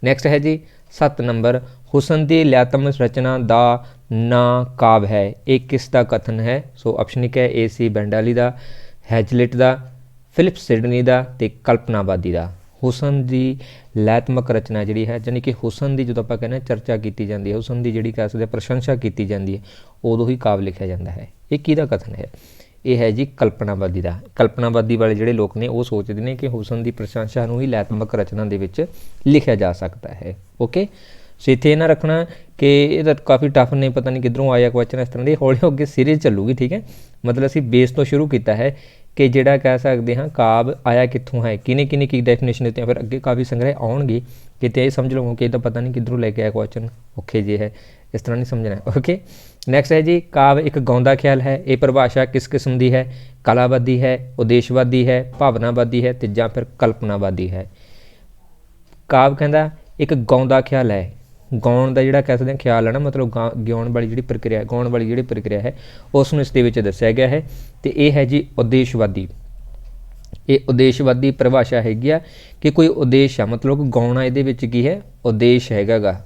ਨੈਕਸਟ ਹੈ ਜੀ 7 ਨੰਬਰ, ਹੁਸਨ ਦੀ ਲਿਆਤਮ ਰਚਨਾ ਦਾ ਨਾ ਕਾਵ ਹੈ, ਇਹ ਕਿਸ ਦਾ ਕਥਨ ਹੈ? ਸੋ ਆਪਸ਼ਨ ਇੱਕ ਹੈ ਏ ਸੀ ਬੈਂਡਾਲੀ ਦਾ, ਹੈਜ਼ਲਿਟ ਦਾ, ਫਿਲਿਪ ਸਿਡਨੀ ਦਾ ਤੇ ਕਲਪਨਾਵਾਦੀ ਦਾ। ਹੁਸਨ ਦੀ ਲੈਤਮਕ ਰਚਨਾ ਜਿਹੜੀ ਹੈ, ਜਾਣੀ ਕਿ ਹੁਸਨ ਦੀ ਜਦੋਂ ਆਪਾਂ ਕਹਿੰਦੇ ਚਰਚਾ ਕੀਤੀ ਜਾਂਦੀ ਹੈ, ਹੁਸਨ ਦੀ ਜਿਹੜੀ ਕਹਿ ਸਕਦੇ ਪ੍ਰਸ਼ੰਸਾ ਕੀਤੀ ਜਾਂਦੀ ਹੈ, ਉਦੋਂ ਹੀ ਕਾਵਿ ਲਿਖਿਆ ਜਾਂਦਾ ਹੈ। ਇਹ ਕਿਹਦਾ ਕਥਨ ਹੈ? ਇਹ ਹੈ ਜੀ ਕਲਪਨਾਵਾਦੀ ਦਾ। ਕਲਪਨਾਵਾਦੀ ਵਾਲੇ ਜਿਹੜੇ ਲੋਕ ਨੇ ਉਹ ਸੋਚਦੇ ਨੇ ਕਿ ਹੁਸਨ ਦੀ ਪ੍ਰਸ਼ੰਸਾ ਨੂੰ ਹੀ ਲੈਤਮਕ ਰਚਨਾ ਦੇ ਵਿੱਚ ਲਿਖਿਆ ਜਾ ਸਕਦਾ ਹੈ। ਓਕੇ, ਸੋ ਇੱਥੇ ਇਹ ਨਾ ਰੱਖਣਾ ਕਿ ਇਹ ਤਾਂ ਕਾਫੀ ਟਫ ਨੇ, ਪਤਾ ਨਹੀਂ ਕਿੱਧਰੋਂ ਆਇਆ ਕੁਐਸਚਨ ਇਸ ਤਰ੍ਹਾਂ ਦੇ, ਹੌਲੀ ਹੋ ਕੇ ਸੀਰੀਜ਼ ਚੱਲੂਗੀ। ਠੀਕ ਹੈ, ਮਤਲਬ ਅਸੀਂ ਬੇਸ ਤੋਂ ਸ਼ੁਰੂ ਕੀਤਾ ਹੈ ਕਿ ਜਿਹੜਾ ਕਹਿ ਸਕਦੇ ਹਾਂ ਕਾਵਿ ਆਇਆ ਕਿੱਥੋਂ ਹੈ, ਕਿਹਨੇ ਕਿਹਨੇ ਕੀ ਡੈਫੀਨੇਸ਼ਨ ਦਿੱਤੀ, ਫਿਰ ਅੱਗੇ ਕਾਫੀ ਸੰਗ੍ਰਹਿ ਆਉਣਗੇ, ਕਿਤੇ ਇਹ ਸਮਝ ਲਵੋ ਕਿ ਇਹ ਤਾਂ ਪਤਾ ਨਹੀਂ ਕਿੱਧਰੋਂ ਲੈ ਕੇ ਆਇਆ ਕੁਐਸਚਨ, ਔਖੇ ਜੇ ਹੈ, ਇਸ ਤਰ੍ਹਾਂ ਨਹੀਂ ਸਮਝਣਾ। ਓਕੇ, ਨੈਕਸਟ ਹੈ ਜੀ ਕਾਵਿ ਇੱਕ ਗਾਉਂਦਾ ਖਿਆਲ ਹੈ। ਇਹ ਪਰਿਭਾਸ਼ਾ ਕਿਸ ਕਿਸਮ ਦੀ ਹੈ? ਕਲਾਵਾਦੀ ਹੈ, ਉਦੇਸ਼ਵਾਦੀ ਹੈ, ਭਾਵਨਾਵਾਦੀ ਹੈ ਤੇ ਜਾਂ ਫਿਰ ਕਲਪਨਾਵਾਦੀ ਹੈ। ਕਾਵਿ ਕਹਿੰਦਾ ਇੱਕ ਗਾਉਂਦਾ ਖਿਆਲ ਹੈ। ਗਾਉਣ ਦਾ ਜਿਹੜਾ ਕਹਿ ਸਕਦੇ ਹਾਂ ਖਿਆਲ ਹੈ ਨਾ, ਮਤਲਬ ਗਾਉਣ ਵਾਲੀ ਜਿਹੜੀ ਪ੍ਰਕਿਰਿਆ, ਗਾਉਣ ਵਾਲੀ ਜਿਹੜੀ ਪ੍ਰਕਿਰਿਆ ਹੈ ਉਸ ਨੂੰ ਇਸ ਦੇ ਵਿੱਚ ਦੱਸਿਆ ਗਿਆ ਹੈ। ਤੇ ਇਹ ਹੈ ਜੀ ਉਦੇਸ਼ਵਾਦੀ। ਇਹ ਉਦੇਸ਼ਵਾਦੀ ਪਰਿਭਾਸ਼ਾ ਹੈਗੀ ਆ ਕਿ ਕੋਈ ਉਦੇਸ਼ ਆ, ਮਤਲਬ ਗਾਉਣਾ ਇਹਦੇ ਵਿੱਚ ਕੀ ਹੈ? ਉਦੇਸ਼ ਹੈਗਾ ਗਾ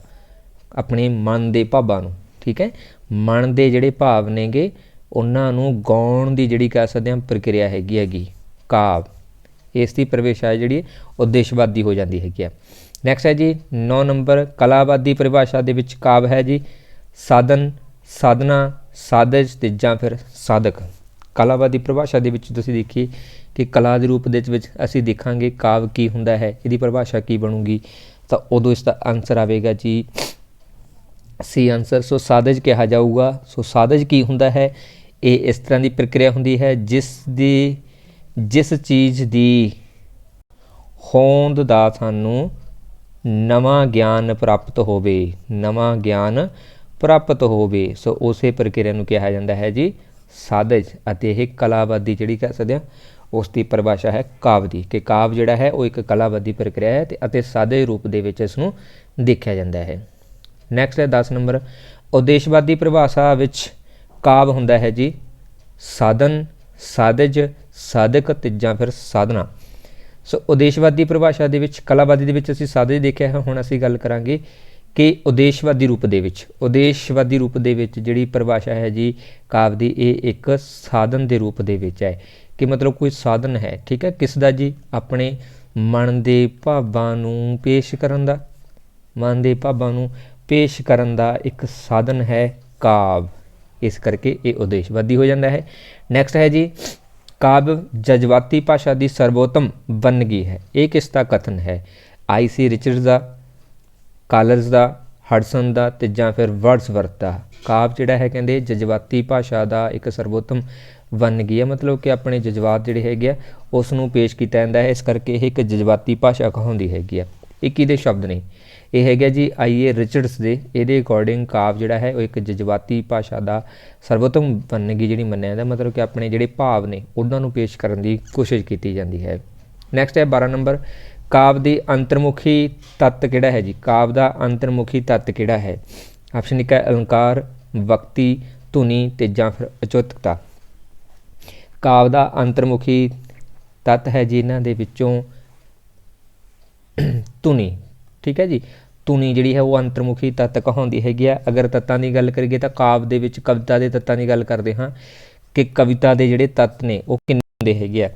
ਆਪਣੇ ਮਨ ਦੇ ਭਾਵਾਂ ਨੂੰ। ਠੀਕ ਹੈ, ਮਨ ਦੇ ਜਿਹੜੇ ਭਾਵ ਨੇਗੇ ਉਹਨਾਂ ਨੂੰ ਗਾਉਣ ਦੀ ਜਿਹੜੀ ਕਹਿ ਸਕਦੇ ਹਾਂ ਪ੍ਰਕਿਰਿਆ ਹੈਗੀ ਕਾਵ, ਇਸ ਦੀ ਪਰਿਭਾਸ਼ਾ ਜਿਹੜੀ ਉਦੇਸ਼ਵਾਦੀ ਹੋ ਜਾਂਦੀ ਹੈਗੀ ਆ। ਨੈਕਸਟ ਹੈ ਜੀ 9 ਨੰਬਰ ਕਲਾਵਾਦੀ ਪਰਿਭਾਸ਼ਾ ਦੇ ਵਿੱਚ ਕਾਵ ਹੈ ਜੀ ਸਾਧਨ, ਸਾਧਨਾ, ਸਾਧਜ ਤੇ ਜਾਂ ਫਿਰ ਸਾਧਕ। ਕਲਾਵਾਦੀ ਪਰਿਭਾਸ਼ਾ ਦੇ ਵਿੱਚ ਤੁਸੀਂ ਦੇਖੀਏ ਕਿ ਕਲਾ ਦੇ ਰੂਪ ਦੇ ਵਿੱਚ ਅਸੀਂ ਦੇਖਾਂਗੇ ਕਾਵ ਕੀ ਹੁੰਦਾ ਹੈ, ਇਹਦੀ ਪਰਿਭਾਸ਼ਾ ਕੀ ਬਣੂਗੀ, ਤਾਂ ਉਦੋਂ ਇਸ ਦਾ ਆਨਸਰ ਆਵੇਗਾ ਜੀ ਸੀ ਆਨਸਰ। ਸੋ ਸਾਧਜ ਕਿਹਾ ਜਾਊਗਾ। ਸੋ ਸਾਧਜ ਕੀ ਹੁੰਦਾ ਹੈ? ਇਹ ਇਸ ਤਰ੍ਹਾਂ ਦੀ ਪ੍ਰਕਿਰਿਆ ਹੁੰਦੀ ਹੈ ਜਿਸ ਚੀਜ਼ ਦੀ ਹੋਂਦ ਦਾ ਸਾਨੂੰ ਨਵਾਂ ਗਿਆਨ ਪ੍ਰਾਪਤ ਹੋਵੇ, ਨਵਾਂ ਗਿਆਨ ਪ੍ਰਾਪਤ ਹੋਵੇ। ਸੋ ਉਸੇ ਪ੍ਰਕਿਰਿਆ ਨੂੰ ਕਿਹਾ ਜਾਂਦਾ ਹੈ ਜੀ ਸਾਧਜ। ਅਤੇ ਇਹ ਕਲਾਵਾਦੀ ਜਿਹੜੀ ਕਹਿ ਸਕਦੇ ਹਾਂ ਉਸ ਦੀ ਪਰਿਭਾਸ਼ਾ ਹੈ ਕਾਵ ਦੀ, ਕਿ ਕਾਵ ਜਿਹੜਾ ਹੈ ਉਹ ਇੱਕ ਕਲਾਵਾਦੀ ਪ੍ਰਕਿਰਿਆ ਹੈ ਅਤੇ ਸਾਧੇ ਰੂਪ ਦੇ ਵਿੱਚ ਇਸ ਨੂੰ ਦੇਖਿਆ ਜਾਂਦਾ ਹੈ। ਨੈਕਸਟ ਹੈ 10 ਨੰਬਰ ਉਦੇਸ਼ਵਾਦੀ ਪਰਿਭਾਸ਼ਾ ਵਿੱਚ ਕਾਵ ਹੁੰਦਾ ਹੈ ਜੀ ਸਾਧਨ, ਸਾਧਜ, ਸਾਧਕ ਤੇ ਜਾਂ ਫਿਰ ਸਾਧਨਾ। ਸੋ ਉਦੇਸ਼ਵਾਦੀ ਪਰਿਭਾਸ਼ਾ ਦੇ ਵਿੱਚ, ਕਲਾਵਾਦੀ ਦੇ ਵਿੱਚ ਅਸੀਂ ਸਾਧਜ ਦੇਖਿਆ ਹੈ, ਹੁਣ ਅਸੀਂ ਗੱਲ ਕਰਾਂਗੇ ਕਿ ਉਦੇਸ਼ਵਾਦੀ ਰੂਪ ਦੇ ਵਿੱਚ, ਉਦੇਸ਼ਵਾਦੀ ਰੂਪ ਦੇ ਵਿੱਚ ਜਿਹੜੀ ਪਰਿਭਾਸ਼ਾ ਹੈ ਜੀ ਕਾਵ ਦੀ, ਇਹ ਇੱਕ ਸਾਧਨ ਦੇ ਰੂਪ ਦੇ ਵਿੱਚ ਹੈ ਕਿ ਮਤਲਬ ਕੋਈ ਸਾਧਨ ਹੈ। ਠੀਕ ਹੈ, ਕਿਸ ਦਾ ਜੀ? ਆਪਣੇ ਮਨ ਦੇ ਭਾਵਾਂ ਨੂੰ ਪੇਸ਼ ਕਰਨ ਦਾ, ਮਨ ਦੇ ਭਾਵਾਂ ਨੂੰ ਪੇਸ਼ ਕਰਨ ਦਾ ਇੱਕ ਸਾਧਨ ਹੈ ਕਾਵ, ਇਸ ਕਰਕੇ ਇਹ ਉਦੇਸ਼ਵਾਦੀ ਹੋ ਜਾਂਦਾ ਹੈ। ਨੈਕਸਟ ਹੈ ਜੀ ਕਾਵਿ ਜਜ਼ਬਾਤੀ ਭਾਸ਼ਾ ਦੀ ਸਰਵੋਤਮ ਵੰਨਗੀ ਹੈ। ਇਹ ਕਿਸ ਦਾ ਕਥਨ ਹੈ? ਆਈ.ਸੀ. ਰਿਚਰਡਸ ਦਾ, ਕਾਲਰਸ ਦਾ, ਹਡਸਨ ਦਾ ਤੇ ਜਾਂ ਫਿਰ ਵਰਡਸਵਰਥ ਦਾ। ਕਾਵਿ ਜਿਹੜਾ ਹੈ ਕਹਿੰਦੇ ਜਜ਼ਬਾਤੀ ਭਾਸ਼ਾ ਦਾ ਇੱਕ ਸਰਵੋਤਮ ਵੰਨਗੀ ਹੈ, ਮਤਲਬ ਕਿ ਆਪਣੇ ਜਜ਼ਬਾਤ ਜਿਹੜੇ ਹੈਗੇ ਆ ਉਸ ਨੂੰ ਪੇਸ਼ ਕੀਤਾ ਜਾਂਦਾ ਹੈ, ਇਸ ਕਰਕੇ ਇਹ ਇੱਕ ਜਜ਼ਬਾਤੀ ਭਾਸ਼ਾ ਕਹਾਉਂਦੀ ਹੈਗੀ ਆ। ਇਹ ਕਿਹਦੇ ਸ਼ਬਦ ਨੇ? ਇਹ ਹੈਗਾ ਜੀ ਆਈ.ਏ. ਰਿਚਰਡਸ ਦੇ। ਇਹਦੇ ਅਕੋਰਡਿੰਗ ਕਾਵਿ ਜਿਹੜਾ ਹੈ ਉਹ ਇੱਕ ਜਜ਼ਬਾਤੀ ਭਾਸ਼ਾ ਦਾ ਸਰਵੋਤਮ ਵੰਨਗੀ ਜਿਹੜੀ ਮੰਨਿਆ ਜਾਂਦਾ, ਮਤਲਬ ਕਿ ਆਪਣੇ ਜਿਹੜੇ ਭਾਵ ਨੇ ਉਹਨਾਂ ਨੂੰ ਪੇਸ਼ ਕਰਨ ਦੀ ਕੋਸ਼ਿਸ਼ ਕੀਤੀ ਜਾਂਦੀ ਹੈ। ਨੈਕਸਟ ਹੈ 12 ਨੰਬਰ ਕਾਵਿ ਦੀ ਅੰਤਰਮੁਖੀ ਤੱਤ ਕਿਹੜਾ ਹੈ ਜੀ? ਕਾਵਿ ਦਾ ਅੰਤਰਮੁਖੀ ਤੱਤ ਕਿਹੜਾ ਹੈ? ਆਪਸ਼ਨ ਇੱਕ ਹੈ ਅਲੰਕਾਰ, ਵਕਤੀ, ਧੁਨੀ ਤੇ ਜਾਂ ਫਿਰ ਅਚੋਤਕਤਾ। ਕਾਵਿ ਦਾ ਅੰਤਰਮੁਖੀ ਤੱਤ ਹੈ ਜੀ ਇਹਨਾਂ ਦੇ ਵਿੱਚੋਂ ਧੁਨੀ। ਠੀਕ ਹੈ ਜੀ, ਧੁਨੀ ਜਿਹੜੀ ਹੈ ਉਹ ਅੰਤਰਮੁਖੀ ਤੱਤ ਕਹਾਉਂਦੀ ਹੈਗੀ ਆ। ਅਗਰ ਤੱਤਾਂ ਦੀ ਗੱਲ ਕਰੀਏ ਤਾਂ ਕਾਵਿ ਦੇ ਵਿੱਚ ਕਵਿਤਾ ਦੇ ਤੱਤਾਂ ਦੀ ਗੱਲ ਕਰਦੇ ਹਾਂ ਕਿ ਕਵਿਤਾ ਦੇ ਜਿਹੜੇ ਤੱਤ ਨੇ ਉਹ ਕਿੰਨੇ ਹੁੰਦੇ ਹੈਗੇ ਆ?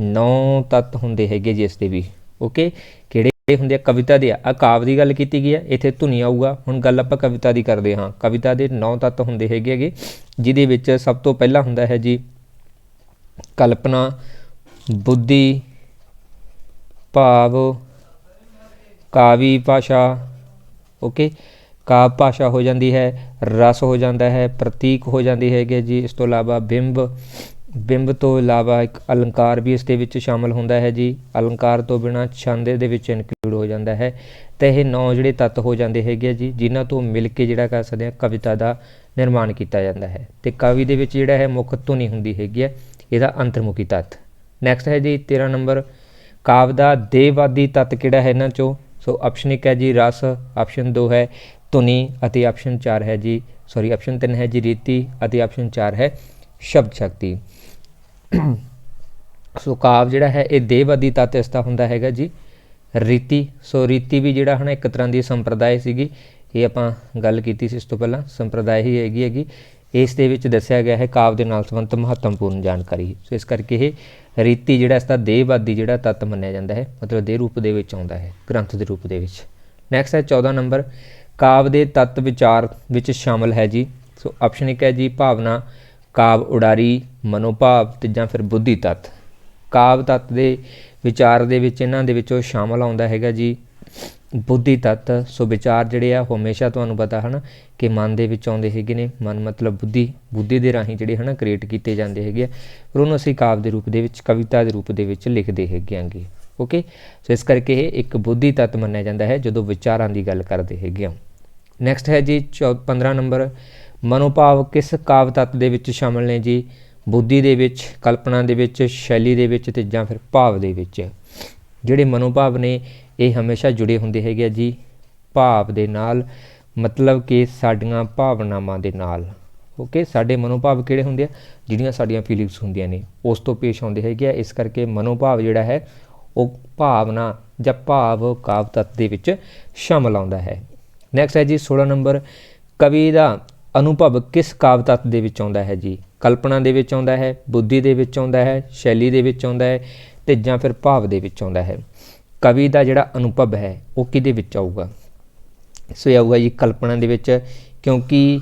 9 ਤੱਤ ਹੁੰਦੇ ਹੈਗੇ ਜੀ ਇਸ ਦੇ ਵੀ। ਓਕੇ, ਕਿਹੜੇ ਹੁੰਦੇ ਆ? ਕਵਿਤਾ ਦੇ ਆ। ਕਾਵਿ ਦੀ ਗੱਲ ਕੀਤੀ ਗਈ ਹੈ, ਇੱਥੇ ਧੁਨੀ ਆਊਗਾ। ਹੁਣ ਗੱਲ ਆਪਾਂ ਕਵਿਤਾ ਦੀ ਕਰਦੇ ਹਾਂ। ਕਵਿਤਾ ਦੇ 9 ਤੱਤ ਹੁੰਦੇ ਹੈਗੇ, ਜਿਹਦੇ ਵਿੱਚ ਸਭ ਤੋਂ ਪਹਿਲਾਂ ਹੁੰਦਾ ਹੈ ਜੀ ਕਲਪਨਾ, ਬੁੱਧੀ, ਭਾਵ, ਕਾਵੀ ਭਾਸ਼ਾ। ਓਕੇ, ਕਾਵ ਭਾਸ਼ਾ ਹੋ ਜਾਂਦੀ ਹੈ, ਰਸ ਹੋ ਜਾਂਦਾ ਹੈ, ਪ੍ਰਤੀਕ ਹੋ ਜਾਂਦੀ ਹੈਗੇ ਜੀ। ਇਸ ਤੋਂ ਇਲਾਵਾ ਬਿੰਬ ਤੋਂ ਇਲਾਵਾ ਇੱਕ ਅਲੰਕਾਰ ਵੀ ਇਸ ਦੇ ਵਿੱਚ ਸ਼ਾਮਿਲ ਹੁੰਦਾ ਹੈ ਜੀ। ਅਲੰਕਾਰ ਤੋਂ ਬਿਨਾਂ ਛੰਦ ਦੇ ਵਿੱਚ ਇਨਕਲੂਡ ਹੋ ਜਾਂਦਾ ਹੈ। ਅਤੇ ਇਹ 9 ਜਿਹੜੇ ਤੱਤ ਹੋ ਜਾਂਦੇ ਹੈਗੇ ਜੀ, ਜਿਨ੍ਹਾਂ ਤੋਂ ਮਿਲ ਕੇ ਜਿਹੜਾ ਕਹਿ ਸਕਦੇ ਹਾਂ ਕਵਿਤਾ ਦਾ ਨਿਰਮਾਣ ਕੀਤਾ ਜਾਂਦਾ ਹੈ। ਅਤੇ ਕਵੀ ਦੇ ਵਿੱਚ ਜਿਹੜਾ ਹੈ ਮੁੱਖ ਧੁਨੀ ਹੁੰਦੀ ਹੈਗੀ ਹੈ, ਇਹਦਾ ਅੰਤਰਮੁਖੀ ਤੱਤ। ਨੈਕਸਟ ਹੈ ਜੀ 13 ਨੰਬਰ ਕਾਵਿ ਦਾ ਦੇਹਵਾਦੀ ਤੱਤ ਕਿਹੜਾ ਹੈ ਇਹਨਾਂ 'ਚੋਂ? ਸੋ ਆਪਸ਼ਨ 1 ਹੈ ਜੀ ਰਸ, ਆਪਸ਼ਨ 2 ਹੈ ਧੁਨੀ ਅਤੇ ਆਪਸ਼ਨ 4 ਹੈ ਜੀ ਆਪਸ਼ਨ 3 ਹੈ ਜੀ ਰੀਤੀ ਅਤੇ ਆਪਸ਼ਨ 4 ਹੈ ਸ਼ਬਦ ਸ਼ਕਤੀ। ਸੋ ਕਾਵਿ ਜਿਹੜਾ ਹੈ ਇਹ ਦੇਹਵਾਦੀ ਤੱਤ ਇਸ ਦਾ ਹੁੰਦਾ ਹੈਗਾ ਜੀ ਰੀਤੀ। ਸੋ ਰੀਤੀ ਵੀ ਜਿਹੜਾ ਹੈ ਨਾ ਇੱਕ ਤਰ੍ਹਾਂ ਦੀ ਸੰਪਰਦਾਇ ਸੀਗੀ, ਇਹ ਆਪਾਂ ਗੱਲ ਕੀਤੀ ਸੀ ਇਸ ਤੋਂ ਪਹਿਲਾਂ। ਸੰਪਰਦਾਇ ਹੀ ਹੈਗੀ ਇਸ ਦੇ ਵਿੱਚ ਦੱਸਿਆ ਗਿਆ ਹੈ ਕਾਵਿ ਦੇ ਨਾਲ ਸੰਬੰਧਿਤ ਮਹੱਤਵਪੂਰਨ ਜਾਣਕਾਰੀ। ਸੋ ਇਸ ਕਰਕੇ ਇਹ ਰੀਤੀ ਜਿਹੜਾ ਇਸ ਦਾ ਦੇਹਵਾਦੀ ਜਿਹੜਾ ਤੱਤ ਮੰਨਿਆ ਜਾਂਦਾ ਹੈ, ਮਤਲਬ ਦੇਹ ਰੂਪ ਦੇ ਵਿੱਚ ਆਉਂਦਾ ਹੈ, ਗ੍ਰੰਥ ਦੇ ਰੂਪ ਦੇ ਵਿੱਚ। ਨੈਕਸਟ ਹੈ 14 ਨੰਬਰ, ਕਾਵਿ ਦੇ ਤੱਤ ਵਿਚਾਰ ਵਿੱਚ ਸ਼ਾਮਲ ਹੈ ਜੀ। ਸੋ ਆਪਸ਼ਨ ਇੱਕ ਹੈ ਜੀ ਭਾਵਨਾ, ਕਾਵਿ ਉਡਾਰੀ, ਮਨੋਭਾਵ ਤੇ ਜਾਂ ਫਿਰ ਬੁੱਧੀ ਤੱਤ। ਕਾਵਿ ਤੱਤ ਦੇ ਵਿਚਾਰ ਦੇ ਵਿੱਚ ਇਹਨਾਂ ਦੇ ਵਿੱਚੋਂ ਸ਼ਾਮਲ ਆਉਂਦਾ ਹੈਗਾ ਜੀ ਬੁੱਧੀ ਤੱਤ। ਸੋ ਵਿਚਾਰ ਜਿਹੜੇ ਆ ਹਮੇਸ਼ਾ ਤੁਹਾਨੂੰ ਪਤਾ ਹੈ ਨਾ ਕਿ ਮਨ ਦੇ ਵਿੱਚ ਆਉਂਦੇ ਹੈਗੇ ਨੇ। ਮਨ ਮਤਲਬ ਬੁੱਧੀ ਦੇ ਰਾਹੀਂ ਜਿਹੜੇ ਹੈ ਨਾ ਕ੍ਰੀਏਟ ਕੀਤੇ ਜਾਂਦੇ ਹੈਗੇ ਆ, ਪਰ ਉਹਨੂੰ ਅਸੀਂ ਕਾਵਿ ਦੇ ਰੂਪ ਦੇ ਵਿੱਚ, ਕਵਿਤਾ ਦੇ ਰੂਪ ਦੇ ਵਿੱਚ ਲਿਖਦੇ ਹੈਗੇ ਆਂਗੇ। ਓਕੇ, ਸੋ ਇਸ ਕਰਕੇ ਇਹ ਇੱਕ ਬੁੱਧੀ ਤੱਤ ਮੰਨਿਆ ਜਾਂਦਾ ਹੈ ਜਦੋਂ ਵਿਚਾਰਾਂ ਦੀ ਗੱਲ ਕਰਦੇ ਹੈਗੇ ਆ। ਨੈਕਸਟ ਹੈ ਜੀ 15 ਨੰਬਰ, ਮਨੋਭਾਵ ਕਿਸ ਕਾਵਿ ਤੱਤ ਦੇ ਵਿੱਚ ਸ਼ਾਮਲ ਨੇ ਜੀ? ਬੁੱਧੀ ਦੇ ਵਿੱਚ, ਕਲਪਨਾ ਦੇ ਵਿੱਚ, ਸ਼ੈਲੀ ਦੇ ਵਿੱਚ ਤੇ ਜਾਂ ਫਿਰ ਭਾਵ ਦੇ ਵਿੱਚ। ਜਿਹੜੇ ਮਨੋਭਾਵ ਨੇ ਇਹ ਹਮੇਸ਼ਾ ਜੁੜੇ ਹੁੰਦੇ ਹੈਗੇ ਆ ਜੀ ਭਾਵ ਦੇ ਨਾਲ, ਮਤਲਬ ਕਿ ਸਾਡੀਆਂ ਭਾਵਨਾਵਾਂ ਦੇ ਨਾਲ। ਓਕੇ, ਸਾਡੇ ਮਨੋਭਾਵ ਕਿਹੜੇ ਹੁੰਦੇ ਆ? ਜਿਹੜੀਆਂ ਸਾਡੀਆਂ ਫੀਲਿੰਗਸ ਹੁੰਦੀਆਂ ਨੇ ਉਸ ਤੋਂ ਪੇਸ਼ ਆਉਂਦੇ ਹੈਗੇ ਆ। ਇਸ ਕਰਕੇ ਮਨੋਭਾਵ ਜਿਹੜਾ ਹੈ ਉਹ ਭਾਵਨਾ ਜਾਂ ਭਾਵ ਕਾਵਿ ਤੱਤ ਦੇ ਵਿੱਚ ਸ਼ਾਮਲ ਆਉਂਦਾ ਹੈ। ਨੈਕਸਟ ਹੈ ਜੀ 16 ਨੰਬਰ, ਕਵੀ ਦਾ ਅਨੁਭਵ ਕਿਸ ਕਾਵਿ ਤੱਤ ਦੇ ਵਿੱਚ ਆਉਂਦਾ ਹੈ ਜੀ? ਕਲਪਨਾ ਦੇ ਵਿੱਚ ਆਉਂਦਾ ਹੈ, ਬੁੱਧੀ ਦੇ ਵਿੱਚ ਆਉਂਦਾ ਹੈ, ਸ਼ੈਲੀ ਦੇ ਵਿੱਚ ਆਉਂਦਾ ਹੈ ਤੇ ਜਾਂ ਫਿਰ ਭਾਵ ਦੇ ਵਿੱਚ ਆਉਂਦਾ ਹੈ। ਕਵੀ ਦਾ ਜਿਹੜਾ ਅਨੁਭਵ ਹੈ ਉਹ ਕਿਹਦੇ ਵਿੱਚ ਆਊਗਾ? ਸੋ ਇਹ ਆਊਗਾ ਜੀ ਕਲਪਨਾ ਦੇ ਵਿੱਚ, ਕਿਉਂਕਿ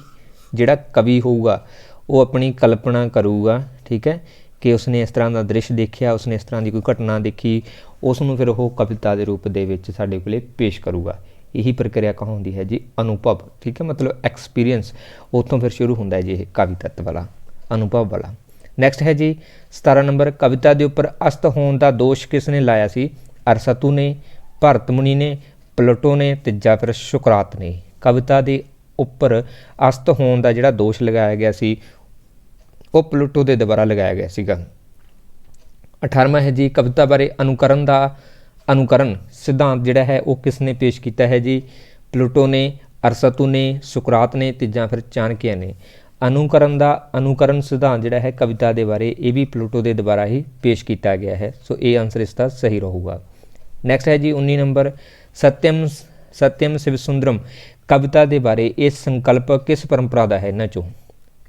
ਜਿਹੜਾ ਕਵੀ ਹੋਊਗਾ ਉਹ ਆਪਣੀ ਕਲਪਨਾ ਕਰੂਗਾ, ਠੀਕ ਹੈ, ਕਿ ਉਸਨੇ ਇਸ ਤਰ੍ਹਾਂ ਦਾ ਦ੍ਰਿਸ਼ ਦੇਖਿਆ, ਉਸਨੇ ਇਸ ਤਰ੍ਹਾਂ ਦੀ ਕੋਈ ਘਟਨਾ ਦੇਖੀ, ਉਸ ਨੂੰ ਫਿਰ ਉਹ ਕਵਿਤਾ ਦੇ ਰੂਪ ਦੇ ਵਿੱਚ ਸਾਡੇ ਕੋਲੇ ਪੇਸ਼ ਕਰੂਗਾ। ਇਹੀ ਪ੍ਰਕਿਰਿਆ ਕਹਾਉਂਦੀ ਹੈ ਜੀ ਅਨੁਭਵ, ਠੀਕ ਹੈ, ਮਤਲਬ ਐਕਸਪੀਰੀਅੰਸ। ਉੱਥੋਂ ਫਿਰ ਸ਼ੁਰੂ ਹੁੰਦਾ ਹੈ ਜੀ ਇਹ ਕਾਵਿ ਤੱਤ ਵਾਲਾ, ਅਨੁਭਵ ਵਾਲਾ। ਨੈਕਸਟ ਹੈ ਜੀ 17 ਨੰਬਰ, ਕਵਿਤਾ ਦੇ ਉੱਪਰ ਅਸਤ ਹੋਣ ਦਾ ਦੋਸ਼ ਕਿਸ ਨੇ ਲਾਇਆ ਸੀ? ਅਰਸਤੂ ਨੇ, ਭਰਤ ਮੁਨੀ ਨੇ, ਪਲੂਟੋ ਨੇ ਤੇ ਜਾਂ ਫਿਰ ਸੁਕਰਾਤ ਨੇ। ਕਵਿਤਾ ਦੇ ਉੱਪਰ ਅਸਤ ਹੋਣ ਦਾ ਜਿਹੜਾ ਦੋਸ਼ ਲਗਾਇਆ ਗਿਆ ਸੀ ਉਹ ਪਲੂਟੋ ਦੇ ਦੁਆਰਾ ਲਗਾਇਆ ਗਿਆ ਸੀਗਾ। 18ਵਾਂ ਹੈ ਜੀ, ਕਵਿਤਾ ਬਾਰੇ ਅਨੁਕਰਨ ਸਿਧਾਂਤ ਜਿਹੜਾ ਹੈ ਉਹ ਕਿਸ ਨੇ ਪੇਸ਼ ਕੀਤਾ ਹੈ ਜੀ? ਪਲੂਟੋ ਨੇ, ਅਰਸਤੂ ਨੇ, ਸੁਕਰਾਤ ਨੇ ਤੇ ਜਾਂ ਫਿਰ ਚਾਣਕਿਆ ਨੇ। ਅਨੁਕਰਨ ਸਿਧਾਂਤ ਜਿਹੜਾ ਹੈ ਕਵਿਤਾ ਦੇ ਬਾਰੇ ਇਹ ਵੀ ਪਲੂਟੋ ਦੇ ਦੁਆਰਾ ਹੀ ਪੇਸ਼ ਕੀਤਾ ਗਿਆ ਹੈ। ਸੋ ਇਹ ਆਨਸਰ ਇਸ ਦਾ ਸਹੀ ਰਹੂਗਾ। ਨੈਕਸਟ ਹੈ ਜੀ 19 ਨੰਬਰ, ਸਤਿਅਮ ਸ਼ਿਵ ਸੁੰਦਰਮ ਕਵਿਤਾ ਦੇ ਇਹ ਇਹ ਸੰਕਲਪ ਕਿਸ ਪਰੰਪਰਾ ਦਾ ਹੈ? ਇਹਨਾਂ ਚੋਂ